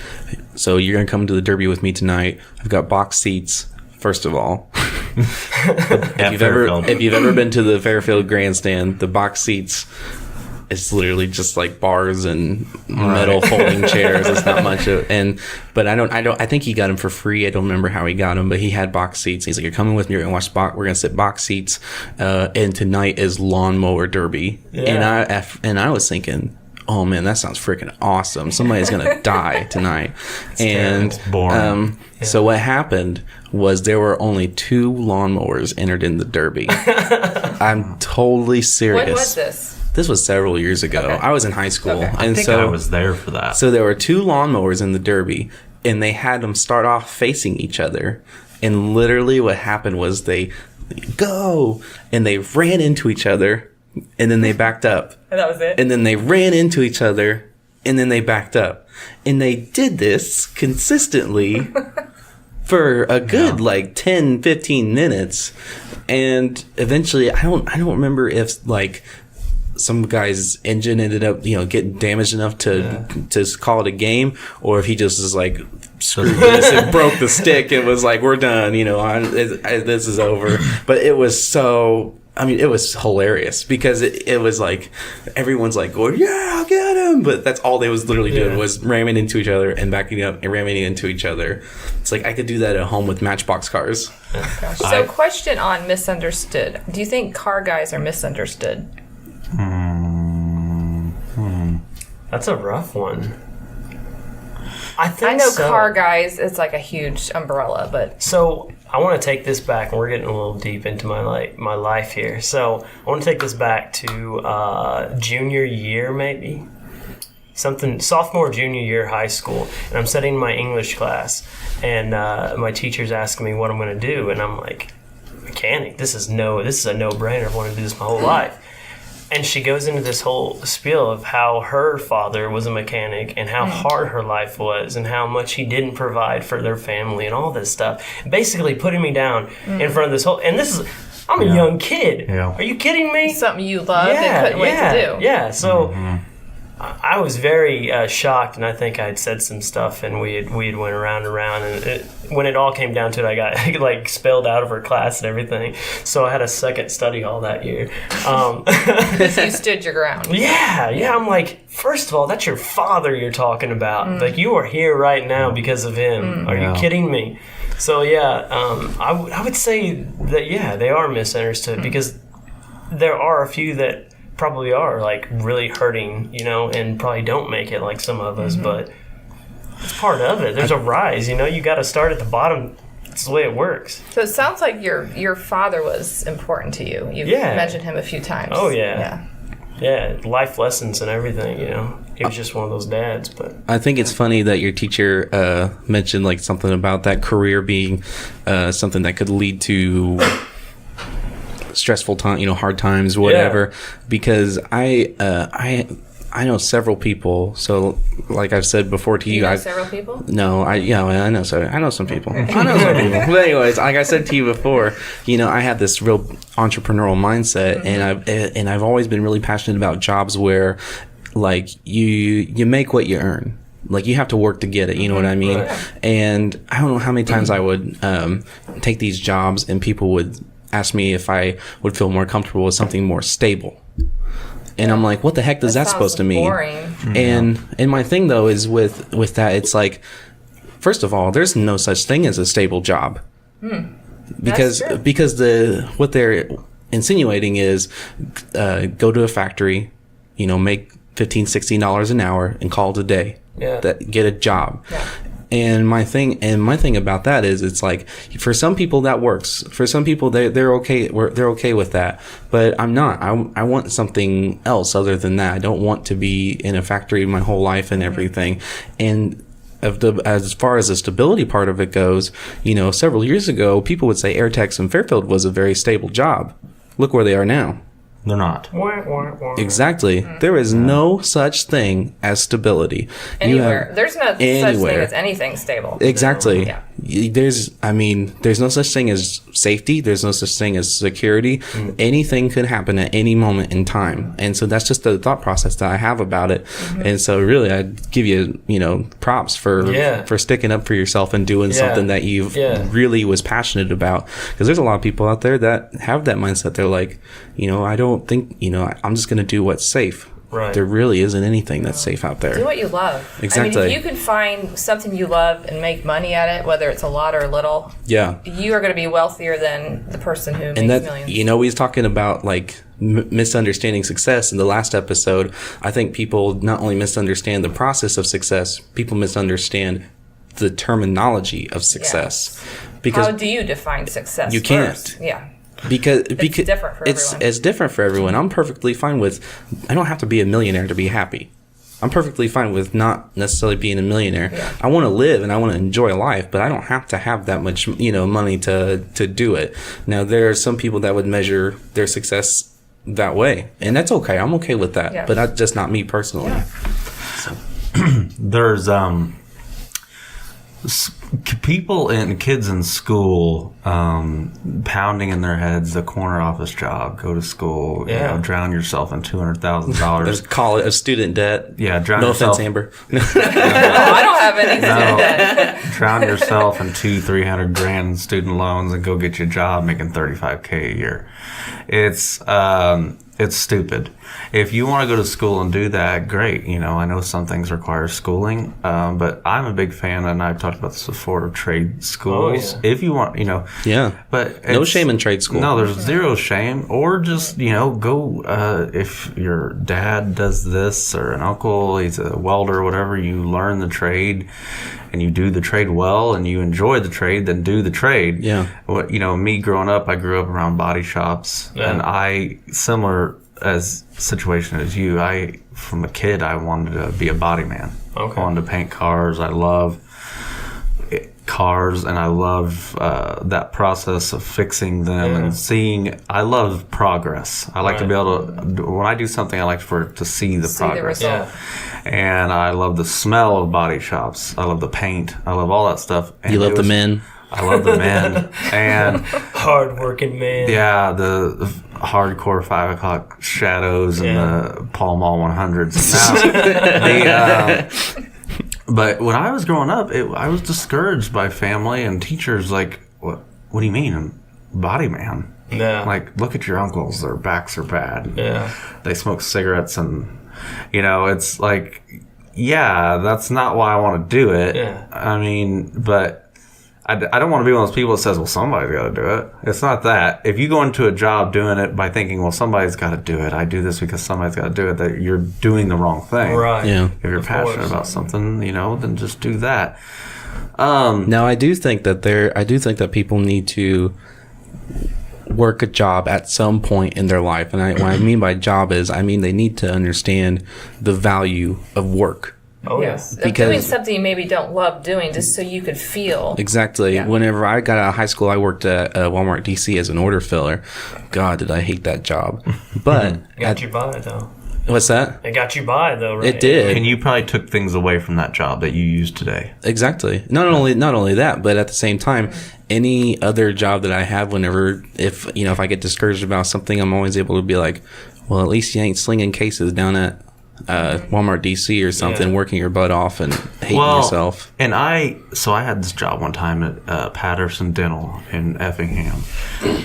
"So you're gonna come to the Derby with me tonight? I've got box seats." First of all, if you've ever been to the Fairfield Grandstand, the box seats, it's literally just like bars and metal folding chairs. It's not much of, but I think he got them for free. I don't remember how he got them, but he had box seats. He's like, "You're coming with me. We're gonna we're gonna sit box seats, and tonight is lawnmower derby." Yeah. And I was thinking, oh man, that sounds freaking awesome. Somebody's gonna die tonight. And boring. So what happened was there were only 2 lawnmowers entered in the derby. I'm totally serious. When was this? This was several years ago. Okay. I was in high school. Okay. I think I was there for that. So there were 2 lawnmowers in the derby, and they had them start off facing each other. And literally what happened was they go, and they ran into each other, and then they backed up. And that was it? And then they ran into each other, and then they backed up. And they did this consistently for a good 10, 15 minutes. And eventually, I don't remember if some guy's engine ended up, getting damaged enough to call it a game, or if he just is like, screw this, and broke the stick and was like, we're done, this is over. But it was so, it was hilarious because it was like, everyone's like going, yeah, I'll get him. But that's all they was literally doing was ramming into each other and backing up and ramming into each other. It's like, I could do that at home with Matchbox cars. Gosh. So question on misunderstood. Do you think car guys are misunderstood? That's a rough one. I know so. Car guys, it's like a huge umbrella, but... So, I want to take this back, and we're getting a little deep into my life here. So, I want to take this back to junior year, maybe? Sophomore, junior year, high school. And I'm studying my English class, and my teacher's asking me what I'm going to do, and I'm like, mechanic, this is a no-brainer. I've wanted to do this my whole life. And she goes into this whole spiel of how her father was a mechanic and how hard her life was and how much he didn't provide for their family and all this stuff. Basically putting me down in front of this whole... And this is... I'm a young kid. Yeah. Are you kidding me? Something you loved and couldn't wait to do. Yeah, so... I was very shocked, and I think I'd said some stuff, and we had went around and around, and when it all came down to it, I got like expelled out of her class and everything. So I had a second study hall that year. Because you stood your ground. Yeah. I'm like, first of all, that's your father you're talking about. Like, you are here right now because of him. Are you kidding me? So I would say that they are misunderstood because there are a few that probably are like really hurting, and probably don't make it like some of us, but it's part of it. There's a rise, you got to start at the bottom. It's the way it works. So it sounds like your father was important to you. You've mentioned him a few times. Oh yeah, life lessons and everything. He was just one of those dads. But I think it's funny that your teacher mentioned like something about that career being something that could lead to stressful time, hard times, whatever. Because I know several people. So, like I've said before to you, know several people. No, I know. So I know some people. But anyways, like I said to you before, I had this real entrepreneurial mindset, and I've always been really passionate about jobs where, like, you make what you earn. Like, you have to work to get it, you know what I mean? Right. And I don't know how many times I would take these jobs, and people would ask me if I would feel more comfortable with something more stable. And I'm like, what the heck does that supposed to mean? Boring. And my thing though is with that, it's like, first of all, there's no such thing as a stable job. Because what they're insinuating is go to a factory, make $15-$16 an hour and call it a day. Get a job. And my thing about that is, it's like, for some people that works. For some people they're okay with that. But I'm not. I want something else other than that. I don't want to be in a factory my whole life and everything. And as far as the stability part of it goes, several years ago, people would say Airtex in Fairfield was a very stable job. Look where they are now. They're not. Exactly. There is no such thing as stability. Anywhere. There's no such thing as anything stable. Exactly. Yeah. There's no such thing as safety. There's no such thing as security. Anything could happen at any moment in time. And so that's just the thought process that I have about it. And so really, I'd give you, props for sticking up for yourself and doing something that you really was passionate about. Because there's a lot of people out there that have that mindset. They're like, I don't think, I'm just going to do what's safe. Right. There really isn't anything that's safe out there. Do what you love. Exactly. If you can find something you love and make money at it, whether it's a lot or little, you are going to be wealthier than the person who makes millions. We was talking about like misunderstanding success in the last episode. I think people not only misunderstand the process of success, people misunderstand the terminology of success. Because how do you define success? You first? Can't. Yeah. Because it's different for everyone. It's different for everyone. I'm perfectly fine with, I don't have to be a millionaire to be happy. I'm perfectly fine with not necessarily being a millionaire. Yeah. I want to live and I want to enjoy life, but I don't have to have that much, money to do it. Now, there are some people that would measure their success that way, and that's okay. I'm okay with that, but that's just not me personally. Yeah. So. There's people and kids in school pounding in their heads the corner office job, go to school, drown yourself in $200,000. College, student debt. Yeah, drown No yourself. offense, Amber. I don't have any student debt. Drown yourself in $200,000-300,000 in student loans and go get you a job making $35K a year. It's stupid. If you want to go to school and do that, great. I know some things require schooling, but I'm a big fan, and I've talked about this before, of trade schools. If you want, Yeah. But No shame in trade school. No, there's zero shame. Or just, go, if your dad does this or an uncle, he's a welder or whatever, you learn the trade and you do the trade well and you enjoy the trade, then do the trade. Yeah. Me growing up, I grew up around body shops, and similar as situation as you, from a kid, I wanted to be a body man. Okay. I wanted to paint cars. I love cars, and I love that process of fixing them and seeing. I love progress. I like to be able to, when I do something, I like for it to see the progress. The result. And I love the smell of body shops. I love the paint. I love all that stuff. And You love the men. I love the men. And hard-working man. yeah, the hardcore 5 o'clock shadows and the Pall Mall 100s. But when I was growing up, I was discouraged by family and teachers. Like, what do you mean, I'm a body man? Yeah. Like, look at your uncles; their backs are bad. Yeah. They smoke cigarettes, and it's like, that's not why I want to do it. Yeah. I mean, but I don't want to be one of those people that says, well, somebody's got to do it. It's not that. If you go into a job doing it by thinking, well, somebody's got to do it, I do this because somebody's got to do it, that you're doing the wrong thing. Right. Yeah. If you're passionate about something, then just do that. Now, I do think that people need to work a job at some point in their life. And what I mean by job is, they need to understand the value of work. Oh, Yes. yeah. Because- Doing something you maybe don't love doing just so you could feel. Exactly. Yeah. Whenever I got out of high school, I worked at Walmart DC as an order filler. God, did I hate that job. But Got you by, though. what's that? It got you by, though, right? It did. And you probably took things away from that job that you use today. Exactly. Not only that, but at the same time, any other job that I have, if I get discouraged about something, I'm always able to be like, well, at least you ain't slinging cases down at Walmart DC or something, working your butt off and hating yourself. And I had this job one time at Patterson Dental in Effingham,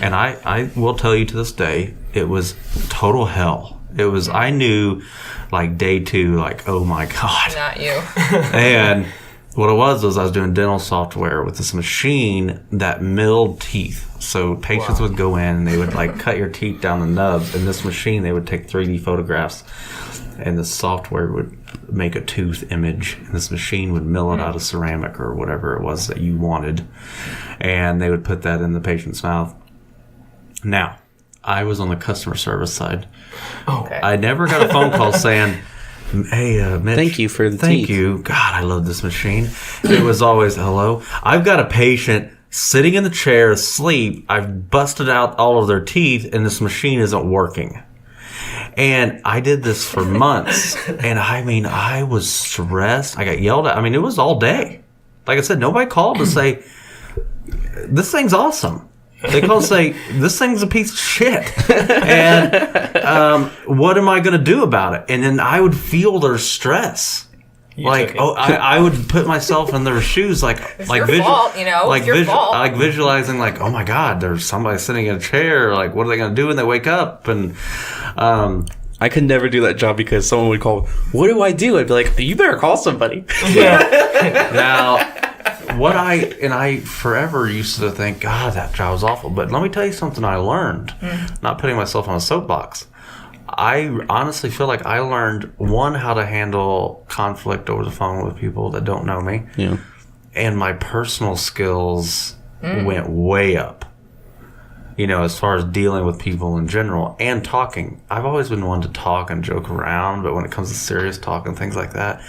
and I will tell you to this day, it was total hell. It was, I knew like day 2, like, oh my God. Not you. And what it was I was doing dental software with this machine that milled teeth. So patients would go in and they would like cut your teeth down the nubs. And this machine, they would take 3D photographs, and the software would make a tooth image. And this machine would mill it out of ceramic or whatever it was that you wanted. And they would put that in the patient's mouth. Now, I was on the customer service side. Okay. I never got a phone call saying, hey, Mitch. Thank you for the Thank teeth. you. God, I love this machine. It was always, hello. I've got a patient sitting in the chair asleep. I've busted out all of their teeth, and this machine isn't working. And I did this for months. And I was stressed. I got yelled at. It was all day. Like I said, nobody called to say, this thing's awesome. They call and say, this thing's a piece of shit. And what am I going to do about it? And then I would feel their stress. I would put myself in their shoes, fault, it's your fault. Like visualizing, like, oh my God, there's somebody sitting in a chair. Like, what are they going to do when they wake up? And I could never do that job because someone would call, what do I do? I'd be like, you better call somebody. now, I forever used to think, God, that job was awful. But let me tell you something I learned. Not putting myself on a soapbox. I honestly feel like I learned, one, how to handle conflict over the phone with people that don't know me. Yeah. And my personal skills went way up. As far as dealing with people in general and talking. I've always been one to talk and joke around, but when it comes to serious talk and things like that,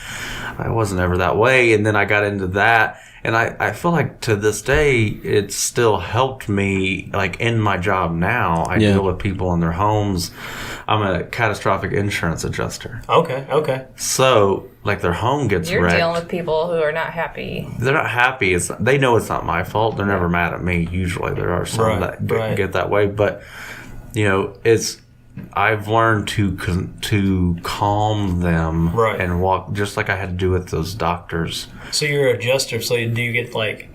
I wasn't ever that way. And then I got into that. And I feel like to this day, it's still helped me, like in my job now. I deal with people in their homes. I'm a catastrophic insurance adjuster. Okay. So, like their home gets You're wrecked. dealing with people who are not happy. They're not happy. They know it's not my fault. They're never mad at me. Usually, there are some that get that way, but I've learned to calm them and walk, just like I had to do with those doctors. So you're an adjuster. So do you get like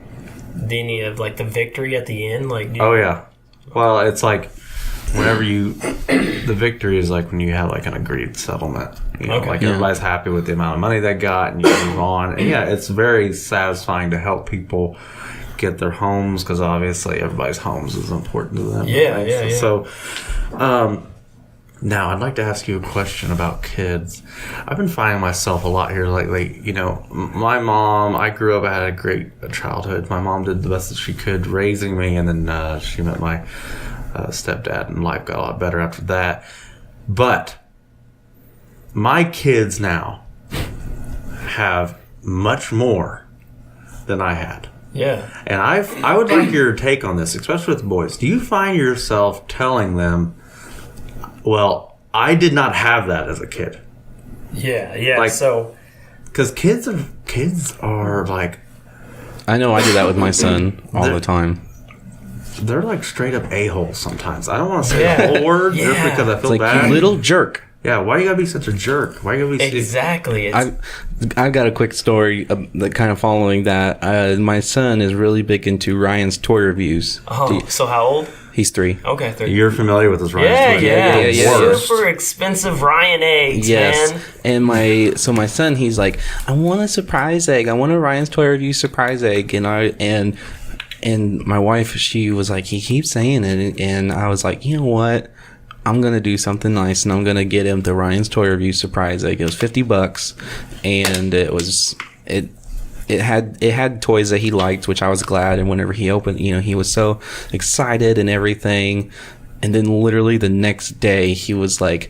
any of like the victory at the end? Like, Oh yeah. Well, it's like whenever the victory is like when you have like an agreed settlement. Everybody's happy with the amount of money they got, and you move on. And yeah, it's very satisfying to help people get their homes, because obviously everybody's homes is important to them. Yeah. So, now I'd like to ask you a question about kids. I've been finding myself a lot here lately. My mom, I grew up, I had a great childhood. My mom did the best that she could raising me, and then she met my stepdad, and life got a lot better after that. But my kids now have much more than I had. Yeah. And I would like your take on this, especially with boys. Do you find yourself telling them, well, I did not have that as a kid? Yeah. Like, so, because kids are like, I know I do that with my son all the time. They're like straight up a-holes sometimes. I don't want to say the whole word just because I feel It's like, bad. you little jerk. Yeah, why you gotta be such a jerk? Why you gotta be exactly. I've got a quick story that kind of following that. My son is really big into Ryan's toy reviews. Oh, so how old? He's 3. Okay, 3. You're familiar with this, Ryan? Yeah. Super expensive Ryan eggs, man. And my son, he's like, I want a surprise egg. I want a Ryan's toy review surprise egg. And my wife, she was like, he keeps saying it, and I was like, you know what? I'm gonna do something nice, and I'm gonna get him the Ryan's Toy Review surprise egg. It was $50, and it had toys that he liked, which I was glad. And whenever he opened, he was so excited and everything. And then literally the next day, he was like,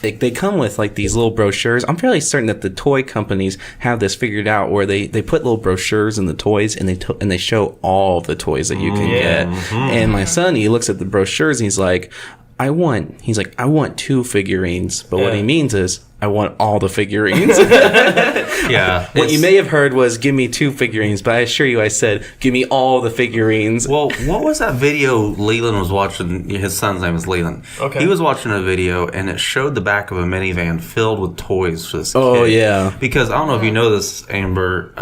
they come with like these little brochures. I'm fairly certain that the toy companies have this figured out, where they put little brochures in the toys, and they show all the toys that you can get. Mm-hmm. And my son, he looks at the brochures, and he's like, I want 2 figurines. But what he means is, I want all the figurines. Yeah. What you may have heard was, give me 2 figurines, but I assure you I said, give me all the figurines. Well, what was that video Leland was watching? His son's name is Leland. Okay. He was watching a video, and it showed the back of a minivan filled with toys for this kid. Oh, yeah. Because, I don't know if you know this, Amber,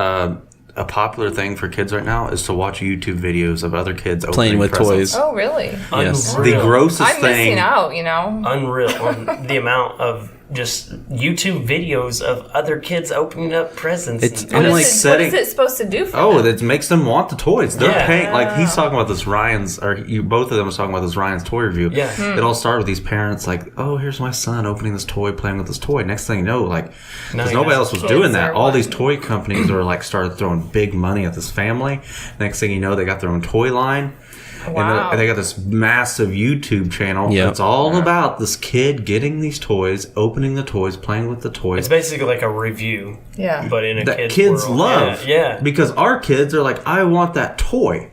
a popular thing for kids right now is to watch YouTube videos of other kids playing with presents. toys. Oh, really? Yes. The grossest I'm thing. missing out, Unreal on the amount of just YouTube videos of other kids opening up presents. What is it supposed to do for them? It makes them want the toys. They're paying. Like, he's talking about this Ryan's, both of them was talking about this Ryan's toy review. Yeah. It all started with these parents like, oh, here's my son opening this toy, playing with this toy. Next thing you know, like, because nobody else was doing that. All these toy companies were like started throwing big money at this family. Next thing you know, they got their own toy line. Wow. And they got this massive YouTube channel that's all about this kid getting these toys, opening the toys, playing with the toys. It's basically like a review. Yeah. But in a that kid's kids world. love. Yeah. Because our kids are like, I want that toy.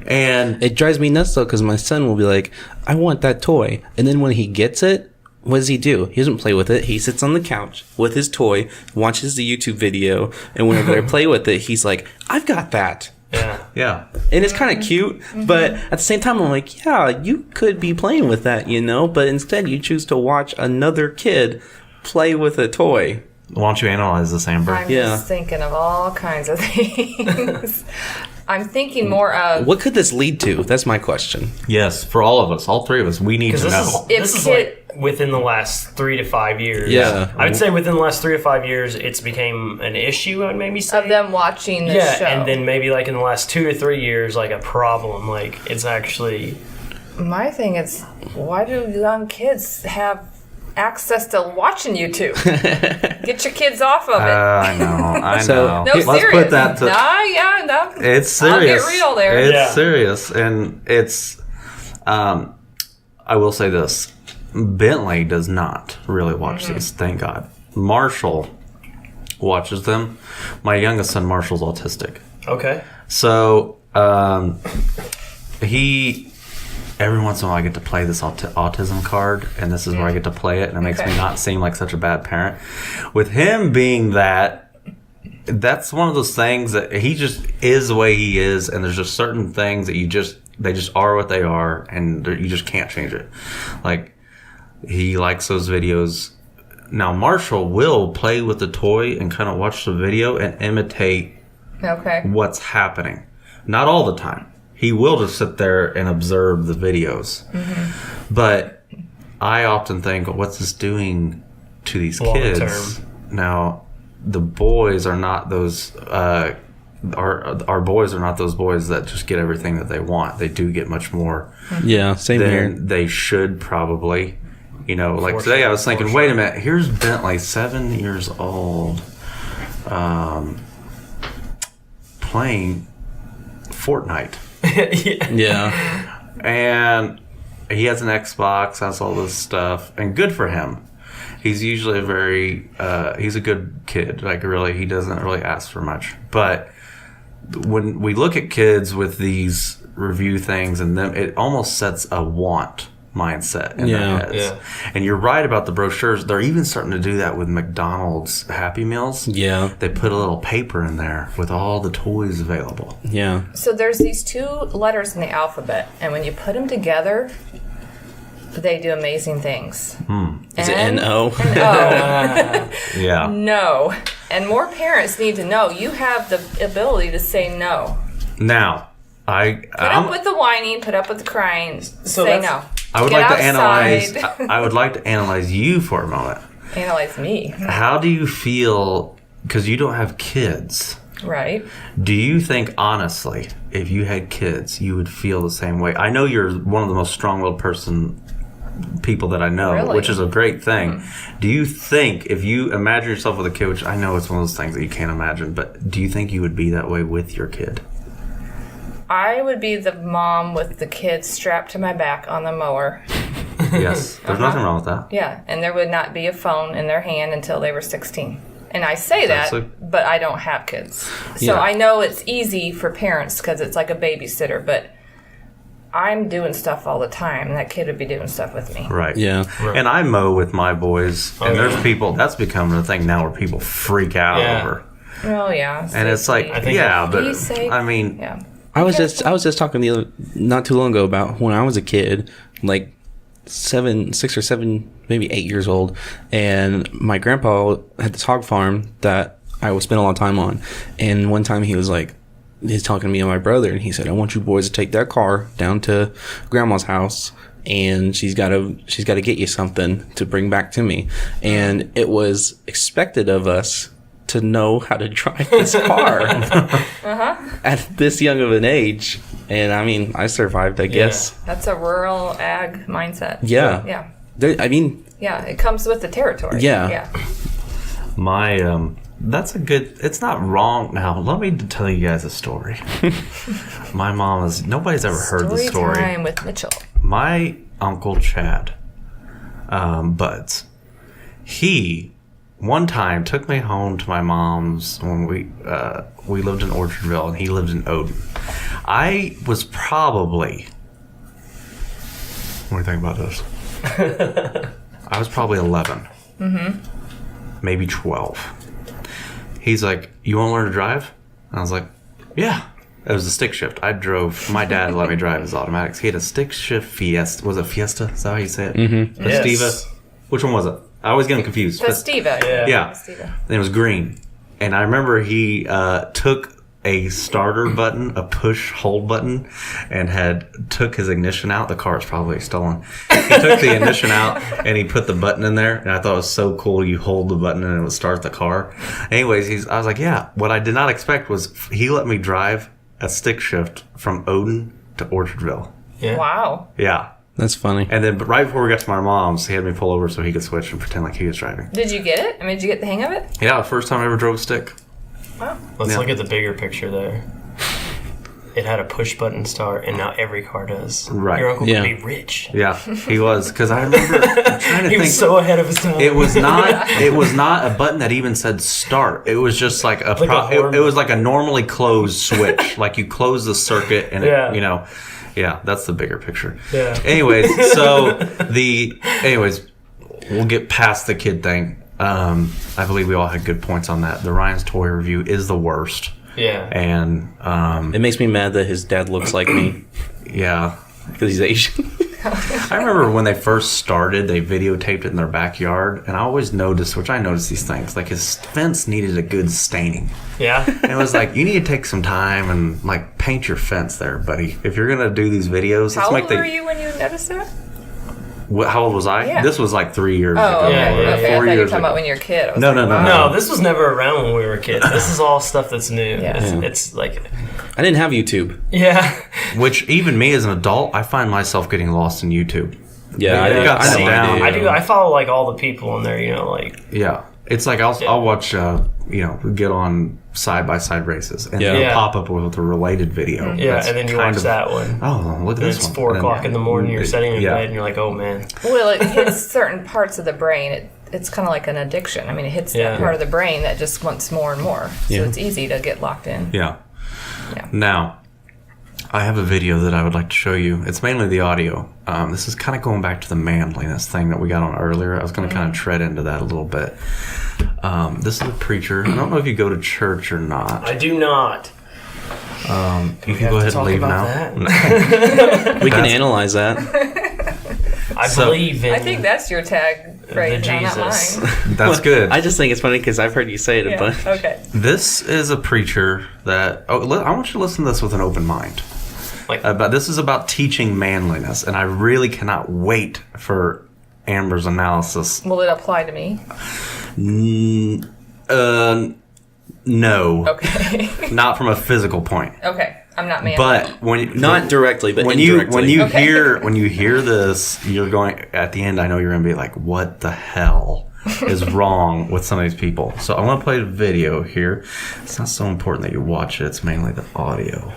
And it drives me nuts, though, because my son will be like, I want that toy. And then when he gets it, what does he do? He doesn't play with it. He sits on the couch with his toy, watches the YouTube video, and whenever I play with it, he's like, I've got that. Yeah. And it's kind of cute, but at the same time, I'm like, yeah, you could be playing with that, but instead you choose to watch another kid play with a toy. Why don't you analyze this, Amber? I'm just thinking of all kinds of things. I'm thinking more of... What could this lead to? That's my question. Yes, for all of us, all 3 of us, we need to know. This is like within the last 3 to 5 years. Yeah. I would say within the last 3 to 5 years, it's became an issue, I would maybe say. Of them watching the show. And then maybe like in the last 2 to 3 years, like a problem. Like, it's actually... My thing is, why do young kids have access to watching YouTube? Get your kids off of it. I know. No, Let's serious. put that to... No. It's serious. I'll get real there. It's serious. And it's... I will say this. Bentley does not really watch these, thank God. Marshall watches them. My youngest son, Marshall's autistic. Okay. So, he every once in a while I get to play this autism card, and this is where I get to play it, and it makes me not seem like such a bad parent. With him being that's one of those things that he just is the way he is, and there's just certain things that they just are what they are, and you just can't change it. Like, he likes those videos. Now, Marshall will play with the toy and kind of watch the video and imitate what's happening. Not all the time. He will just sit there and observe the videos. Mm-hmm. But I often think, what's this doing to these kids? Now, the boys are not those... Our boys are not those boys that just get everything that they want. They do get much more same than here. they should probably. You know, like today I was thinking, wait a minute, here's Bentley, 7 years old, playing Fortnite. Yeah. And he has an Xbox, has all this stuff, and good for him. He's usually he's a good kid. Like, really, he doesn't really ask for much. But when we look at kids with these review things, and them, it almost sets a want mindset in their heads. Yeah. And you're right about the brochures. They're even starting to do that with McDonald's Happy Meals. Yeah. They put a little paper in there with all the toys available. Yeah. So there's these 2 letters in the alphabet, and when you put them together, they do amazing things. Is it N-O? N-O. Yeah. No. And more parents need to know you have the ability to say no. Now, Put up with the whining, put up with the crying, say no. I would Get like outside. to analyze. I would like to analyze you for a moment. Analyze me. How do you feel? Because you don't have kids, right? Do you think, honestly, if you had kids, you would feel the same way? I know you're one of the most strong-willed people that I know, which is a great thing. Mm-hmm. Do you think, if you imagine yourself with a kid, which I know it's one of those things that you can't imagine, but do you think you would be that way with your kid? I would be the mom with the kids strapped to my back on the mower. Yes, there's nothing wrong with that. Yeah, and there would not be a phone in their hand until they were 16. And I say that, but I don't have kids. So I know it's easy for parents because it's like a babysitter, but I'm doing stuff all the time, and that kid would be doing stuff with me. Right. Yeah. Right. And I mow with my boys, and there's people, that's becoming a thing now where people freak out over. Oh, yeah. And it's like, but I mean... Yeah. I was just talking not too long ago about when I was a kid, like 6 or 7, maybe 8 years old, and my grandpa had this hog farm that I would spend a lot of time on. And one time he's talking to me and my brother, and he said, "I want you boys to take that car down to Grandma's house, and she's got to get you something to bring back to me." And it was expected of us to know how to drive this car at this young of an age. And I mean, I survived, I guess. That's a rural ag mindset. Yeah. Yeah. Yeah, it comes with the territory. Yeah. My, that's a good, it's not wrong. Now, let me tell you guys a story. My mom nobody's ever heard the story. Story time with Mitchell. My Uncle Chad, Buds, he one time took me home to my mom's when we lived in Orchardville, and he lived in Odin. I was probably, what do you think about this? I was probably 11, maybe 12. He's like, "You want to learn to drive?" And I was like, "Yeah." It was a stick shift. My dad let me drive his automatics. He had a stick shift Fiesta. Was it Fiesta? Is that how you say it? Mm-hmm. Festiva? Yes. Which one was it? I always get them confused. Festiva. Yeah. Festiva. And it was green. And I remember he took a starter button, a push hold button, and took his ignition out. The car is probably stolen. He took the ignition out and he put the button in there. And I thought it was so cool. You hold the button and it would start the car. Anyways, I was like, yeah. What I did not expect was he let me drive a stick shift from Odin to Orchardville. Yeah. Wow. Yeah. That's funny. And then, but right before we got to my mom's, he had me pull over so he could switch and pretend like he was driving. Did you get it? I mean, did you get the hang of it? Yeah, first time I ever drove a stick. Wow. Let's look at the bigger picture there. It had a push button start, and now every car does. Right. Your uncle would be rich. Yeah, he was. Because I remember I'm trying to think. He was so ahead of his time. It was not a button that even said start. It was just like it was like a normally closed switch. Like you close the circuit and Yeah, that's the bigger picture. Yeah. Anyways, we'll get past the kid thing. I believe we all had good points on that. The Ryan's Toy review is the worst. Yeah. And it makes me mad that his dad looks like me. Yeah. Because he's Asian. I remember when they first started, they videotaped it in their backyard, and I always noticed, which I noticed these things, like his fence needed a good staining. Yeah. And it was like, you need to take some time and like paint your fence there, buddy. If you're gonna do these videos, how old were you when you noticed that? How old was I? Yeah. This was like 3 years Oh, ago. okay. Yeah, Okay. I 4 thought you were years talking ago. about when you were a kid. I was No, like, no, no, wow. No, this was never around when we were kids. This is all stuff that's new. Yeah. It's like, I didn't have YouTube. yeah. Which even me as an adult, I find myself getting lost in YouTube. Yeah, I It got know seen I down. do. I do. I follow like all the people in there. Like. Yeah. It's like I'll watch, get on side-by-side races, and Yeah. it'll Yeah. pop up with a related video. Yeah, that's and then you kind watch of- that one. Oh, look at And this it's one. 4 And then, o'clock in the morning. You're sitting in yeah. bed and you're like, oh man. Well, it hits certain parts of the brain. It's kind of like an addiction. I mean, it hits Yeah. that part of the brain that just wants more and more. So Yeah. it's easy to get locked in. Yeah. Yeah. Now, I have a video that I would like to show you. It's mainly the audio. This is kind of going back to the manliness thing that we got on earlier. I was going to kind of tread into that a little bit. This is a preacher. I don't know if you go to church or not. I do not. You can go ahead and leave now. We can analyze that. I So- believe in. I think that's your tag phrase, The not Jesus. mine. That's good. I just think it's funny because I've heard you say it a Yeah. bunch. Okay. This is a preacher that... I want you to listen to this with an open mind. Like- But this is about teaching manliness, and I really cannot wait for Amber's analysis. Will it apply to me? No. Okay. Not from a physical point. Okay. I'm not man. But when Not directly, but when you indirectly. Okay. when you hear this, you're going at the end. I know you're going to be like, "What the hell is wrong with some of these people?" So I want to play a video here. It's not so important that you watch it. It's mainly the audio.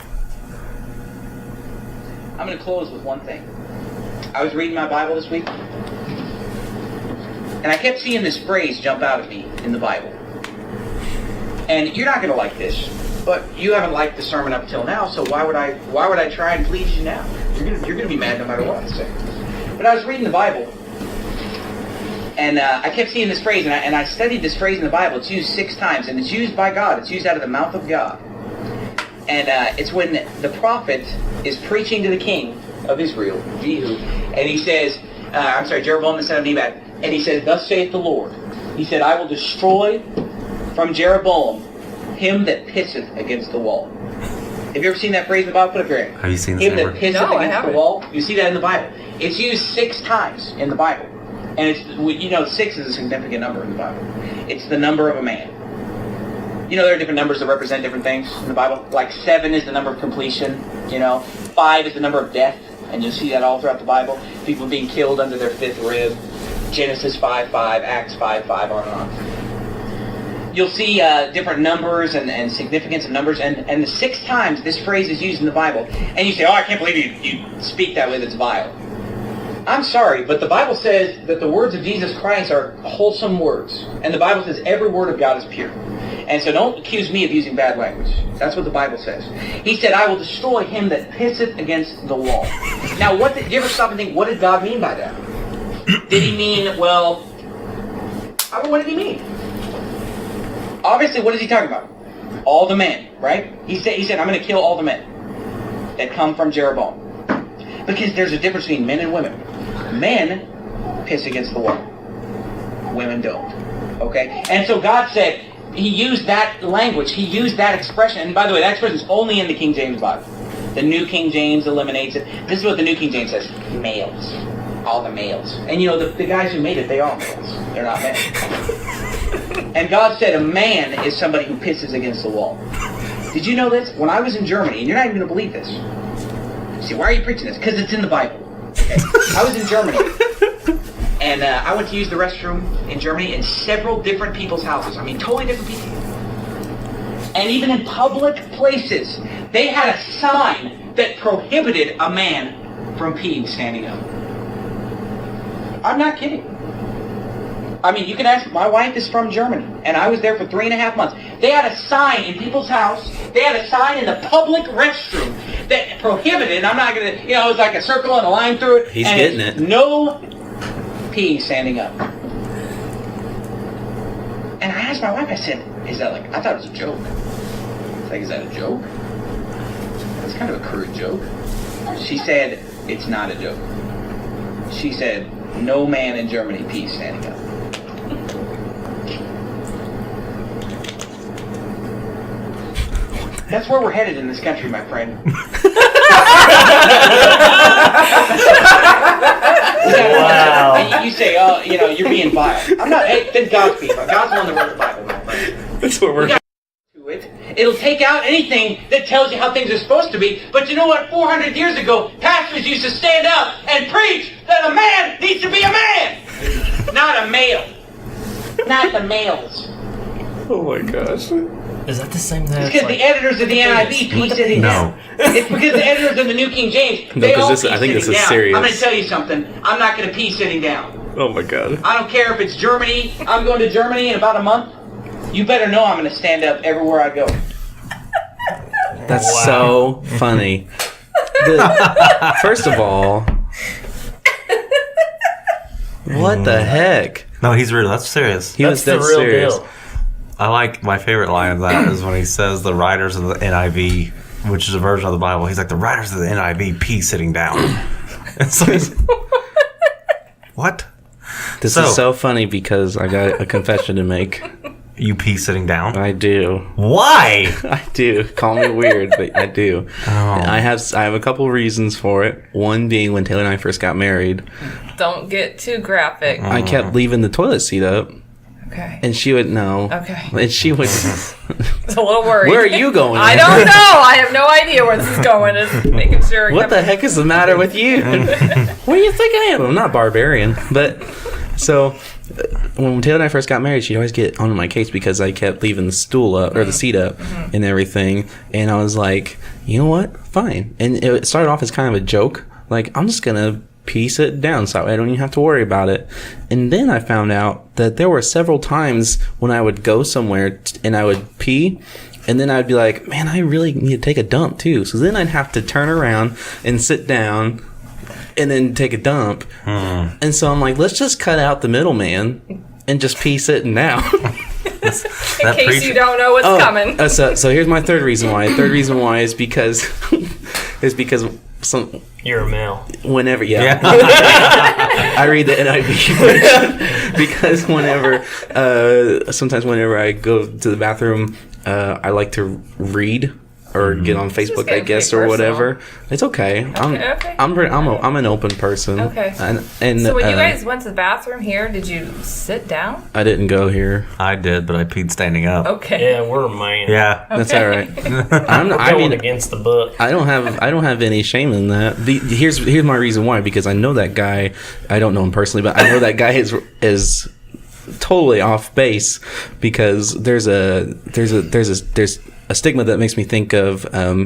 I'm going to close with one thing. I was reading my Bible this week, and I kept seeing this phrase jump out at me in the Bible. And you're not going to like this, but you haven't liked the sermon up till now, so why would I try and please you now? You're going to be mad no matter what I say. But I was reading the Bible, and I kept seeing this phrase, and I studied this phrase in the Bible. It's used 6 times, and it's used by God. It's used out of the mouth of God. And it's when the prophet is preaching to the king of Israel, Jehu, and he says, Jeroboam the son of Nebat, and he says, "Thus saith the Lord." He said, "I will destroy from Jeroboam him that pisseth against the wall." Have you ever seen that phrase in the Bible? Put up your hand. Have you seen this, Him that Amber? pisseth No, I against the haven't. wall. You see that in the Bible. It's used 6 times in the Bible. And it's, 6 is a significant number in the Bible. It's the number of a man. There are different numbers that represent different things in the Bible. Like 7 is the number of completion. 5 is the number of death. And you'll see that all throughout the Bible. People being killed under their 5th rib. Genesis 5:5, Acts 5:5, on and on. You'll see different numbers and significance of numbers. And the 6 times this phrase is used in the Bible. And you say, "Oh, I can't believe you speak that way, that's vile." I'm sorry, but the Bible says that the words of Jesus Christ are wholesome words. And the Bible says every word of God is pure. And so don't accuse me of using bad language. That's what the Bible says. He said, "I will destroy him that pisseth against the wall." Now, did you ever stop and think, what did God mean by that? Did he mean, what did he mean? Obviously, what is he talking about? All the men, right? He said, "I'm going to kill all the men that come from Jeroboam." Because there's a difference between men and women. Men piss against the wall. Women don't. Okay? And so God said, he used that language, he used that expression. And by the way, that expression is only in the King James Bible. The New King James eliminates it. This is what the New King James says. Males. All the males. And the guys who made it, they are males. They're not men. And God said a man is somebody who pisses against the wall. Did you know this? When I was in Germany, and you're not even going to believe this. See, why are you preaching this? Because it's in the Bible. Okay? I was in Germany, and I went to use the restroom in Germany in several different people's houses. I mean, totally different people. And even in public places, they had a sign that prohibited a man from peeing standing up. I'm not kidding. I mean, you can ask, my wife is from Germany, and I was there for 3.5 months. They had a sign in people's house, they had a sign in the public restroom that prohibited. I'm not gonna, it was like a circle and a line through it. He's and getting it. No pee standing up. And I asked my wife, I said, is that like, I thought it was a joke. It's like, is that a joke? It's kind of a crude joke. She said, it's not a joke. She said, no man in Germany pees standing up. That's where we're headed in this country, my friend. Wow. And you say, oh, you're being biased. I'm not. Hey, then God's being biased. God's the one that wrote the Bible, my friend. That's what we're. It'll take out anything that tells you how things are supposed to be. But you know what? 400 years ago, pastors used to stand up and preach that a man needs to be a man, not a male. Not the males. Oh my gosh. Is that the same thing? It's because the editors of the NIV pee sitting down. It's because the editors of the New King James, they all pee I think this sitting is down. serious. I'm going to tell you something. I'm not going to pee sitting down. Oh my god. I don't care if it's Germany. I'm going to Germany in about a month. You better know I'm going to stand up everywhere I go. That's so funny. First of all, what the heck? No, he's real. That's serious. That's the real serious. deal. I like my favorite line of that is when he says the writers of the NIV, which is a version of the Bible. He's like, the writers of the NIV pee sitting down. It's like, what? This is so funny because I got a confession to make. You pee sitting down? I do. Why? I do. Call me weird, but I do. I have a couple reasons for it. One being when Taylor and I first got married. Don't get too graphic. I kept leaving the toilet seat up. Okay. And she would know. Okay. And she would. It's a little worried. Where are you going? I don't know. I have no idea where this is going. Just making sure. What the heck is the matter with you? What do you think I am? I'm not barbarian. But so when Taylor and I first got married, she'd always get on my case because I kept leaving the stool up or the seat up and everything. And I was like, you know what? Fine. And it started off as kind of a joke. Like, I'm just going to piece it down so I don't even have to worry about it. And then I found out that there were several times when I would go somewhere and I would pee, and then I'd be like, man, I really need to take a dump too. So then I'd have to turn around and sit down and then take a dump. And so I'm like, let's just cut out the middleman and just pee sitting down. In case you don't know what's coming. So here's my third reason why. The third reason why is because You're a male. Whenever, I read the NIV because sometimes whenever I go to the bathroom, I like to read or get on Facebook, I guess, or whatever. It's okay. I'm an open person. Okay. And so when you guys went to the bathroom here, did you sit down? I didn't go here. I did, but I peed standing up. Okay. Yeah, we're a man. Yeah. Okay. That's all right. I mean, against the book. I don't have any shame in that. Here's my reason why, because I know that guy. I don't know him personally, but I know that guy is totally off base because there's a stigma that makes me think of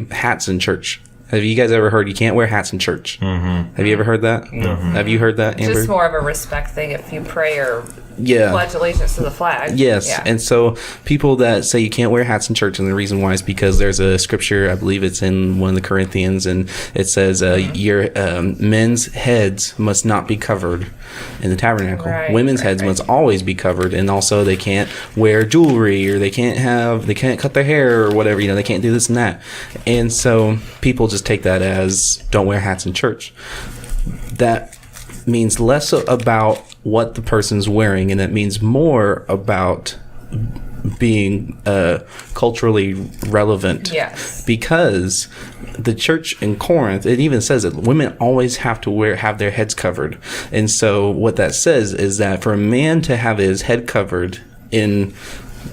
hats in church. Have you guys ever heard you can't wear hats in church? Mm-hmm. Have you ever heard that? No. Have you heard that, Amber? Just more of a respect thing if you pray or pledge allegiance to the flag. Yes. Yeah. And so people that say you can't wear hats in church, and the reason why is because there's a scripture, I believe it's in one of the Corinthians, and it says your men's heads must not be covered in the tabernacle. Women's heads must always be covered, and also they can't wear jewelry, or they can't cut their hair or whatever, they can't do this and that. And so people just take that as don't wear hats in church. That means less about what the person's wearing, and that means more about being culturally relevant. Yes. Because the church in Corinth, it even says that women always have to have their heads covered. And so what that says is that for a man to have his head covered in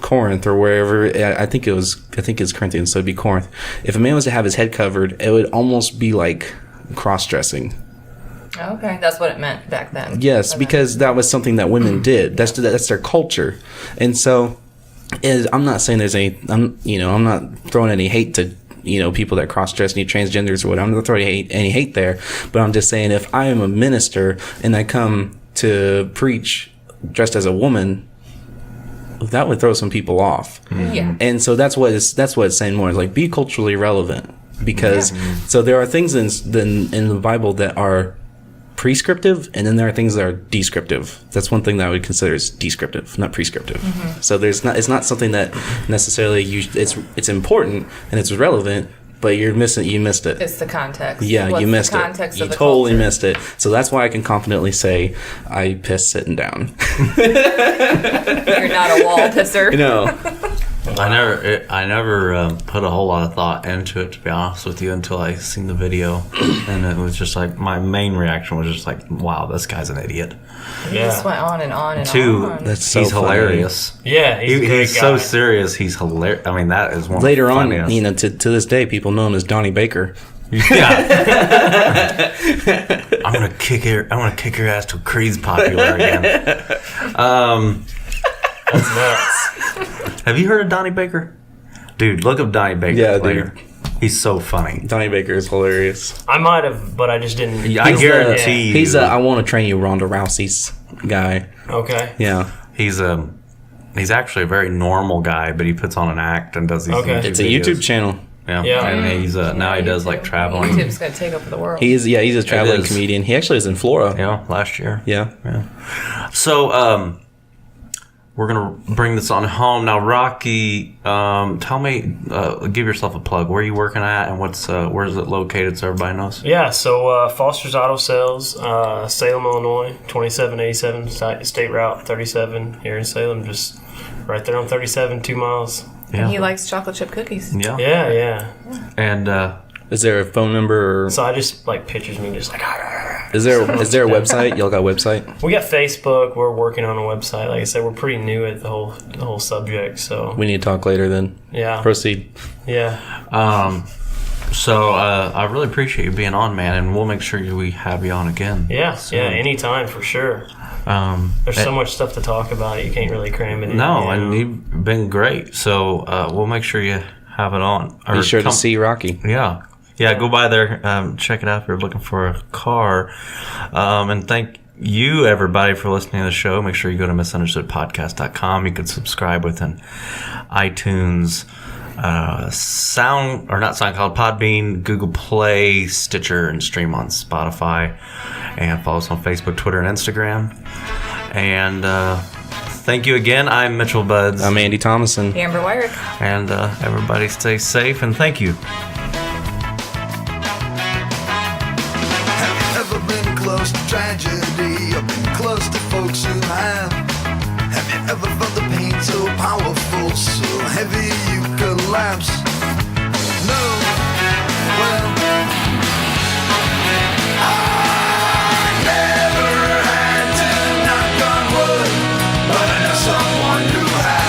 Corinth or wherever, I think it's Corinthians, so it'd be Corinth. If a man was to have his head covered, it would almost be like cross-dressing. Okay, that's what it meant back then. Yes, because that was something that women did. That's their culture. And so I'm not saying I'm not throwing any hate to people that cross-dress, any transgenders or whatever. I'm not throwing any hate there, but I'm just saying if I am a minister and I come to preach dressed as a woman, that would throw some people off. Yeah. And so that's what it's saying more. It's like, be culturally relevant. because so there are things in the Bible that are prescriptive, and then there are things that are descriptive. That's one thing that I would consider is descriptive, not prescriptive. So it's not something that necessarily it's important and it's relevant, but you missed it. It's the context. Yeah, What's you missed the it. context You of the totally culture? missed it. So that's why I can confidently say I piss sitting down. You're not a wall pisser. No. I never put a whole lot of thought into it, to be honest with you, until I seen the video, and it was just like my main reaction was just like, "Wow, this guy's an idiot." He just went on and on and Two, on. That's so he's funny. hilarious. Yeah, he's a great He's guy. so serious. He's hilarious. I mean, that is one. Later of the on, funniest. to this day, people know him as Donnie Baker. Yeah. I'm gonna kick your ass till Creed's popular again. That's nuts. Have you heard of Donnie Baker? Dude, look up Donnie Baker. Yeah, later. He's so funny. Donnie Baker is hilarious. I might have, but I just didn't. Yeah, I guarantee you. He's I want to train you Ronda Rousey's guy. Okay. Yeah. He's actually a very normal guy, but he puts on an act and does these. Okay. YouTube It's a videos. YouTube channel. Yeah. Yeah. And he's now he does like traveling. YouTube's gonna take over the world. He's a traveling is. comedian. He actually is in Florida. Yeah, last year. Yeah. So we're gonna bring this on home now. Rocky, tell me, give yourself a plug. Where are you working at, and where is it located, so everybody knows? Yeah, so Foster's Auto Sales, Salem, Illinois, 2787 State Route 37 here in Salem, just right there on 37, 2 miles. Yeah. He likes chocolate chip cookies. Yeah. Yeah. And Is there a phone number? Or So I just like pictures me just like. is there a website? Y'all got a website? We got Facebook. We're working on a website. Like I said, we're pretty new at the whole subject. So We need to talk later then. yeah, Proceed. yeah. so I really appreciate you being on, man, and we'll make sure we have you on again. Yeah, So, anytime for sure. There's so much stuff to talk about. You can't really cram it in. No, you and know? you've been great. So we'll make sure you have it on. Or Be sure to come- see Rocky. Yeah. Yeah, go by there, check it out if you're looking for a car. And thank you, everybody, for listening to the show. Make sure you go to misunderstoodpodcast.com. You can subscribe within iTunes, SoundCloud, Podbean, Google Play, Stitcher, and stream on Spotify. And follow us on Facebook, Twitter, and Instagram. And thank you again. I'm Mitchell Buds. I'm Andy Thomason. Amber Wyrick. And everybody stay safe, and thank you. Have you ever been close to tragedy or been close to folks who have? Have you ever felt the pain so powerful, so heavy you collapse? No, well, I never had to knock on wood, but I know someone who has.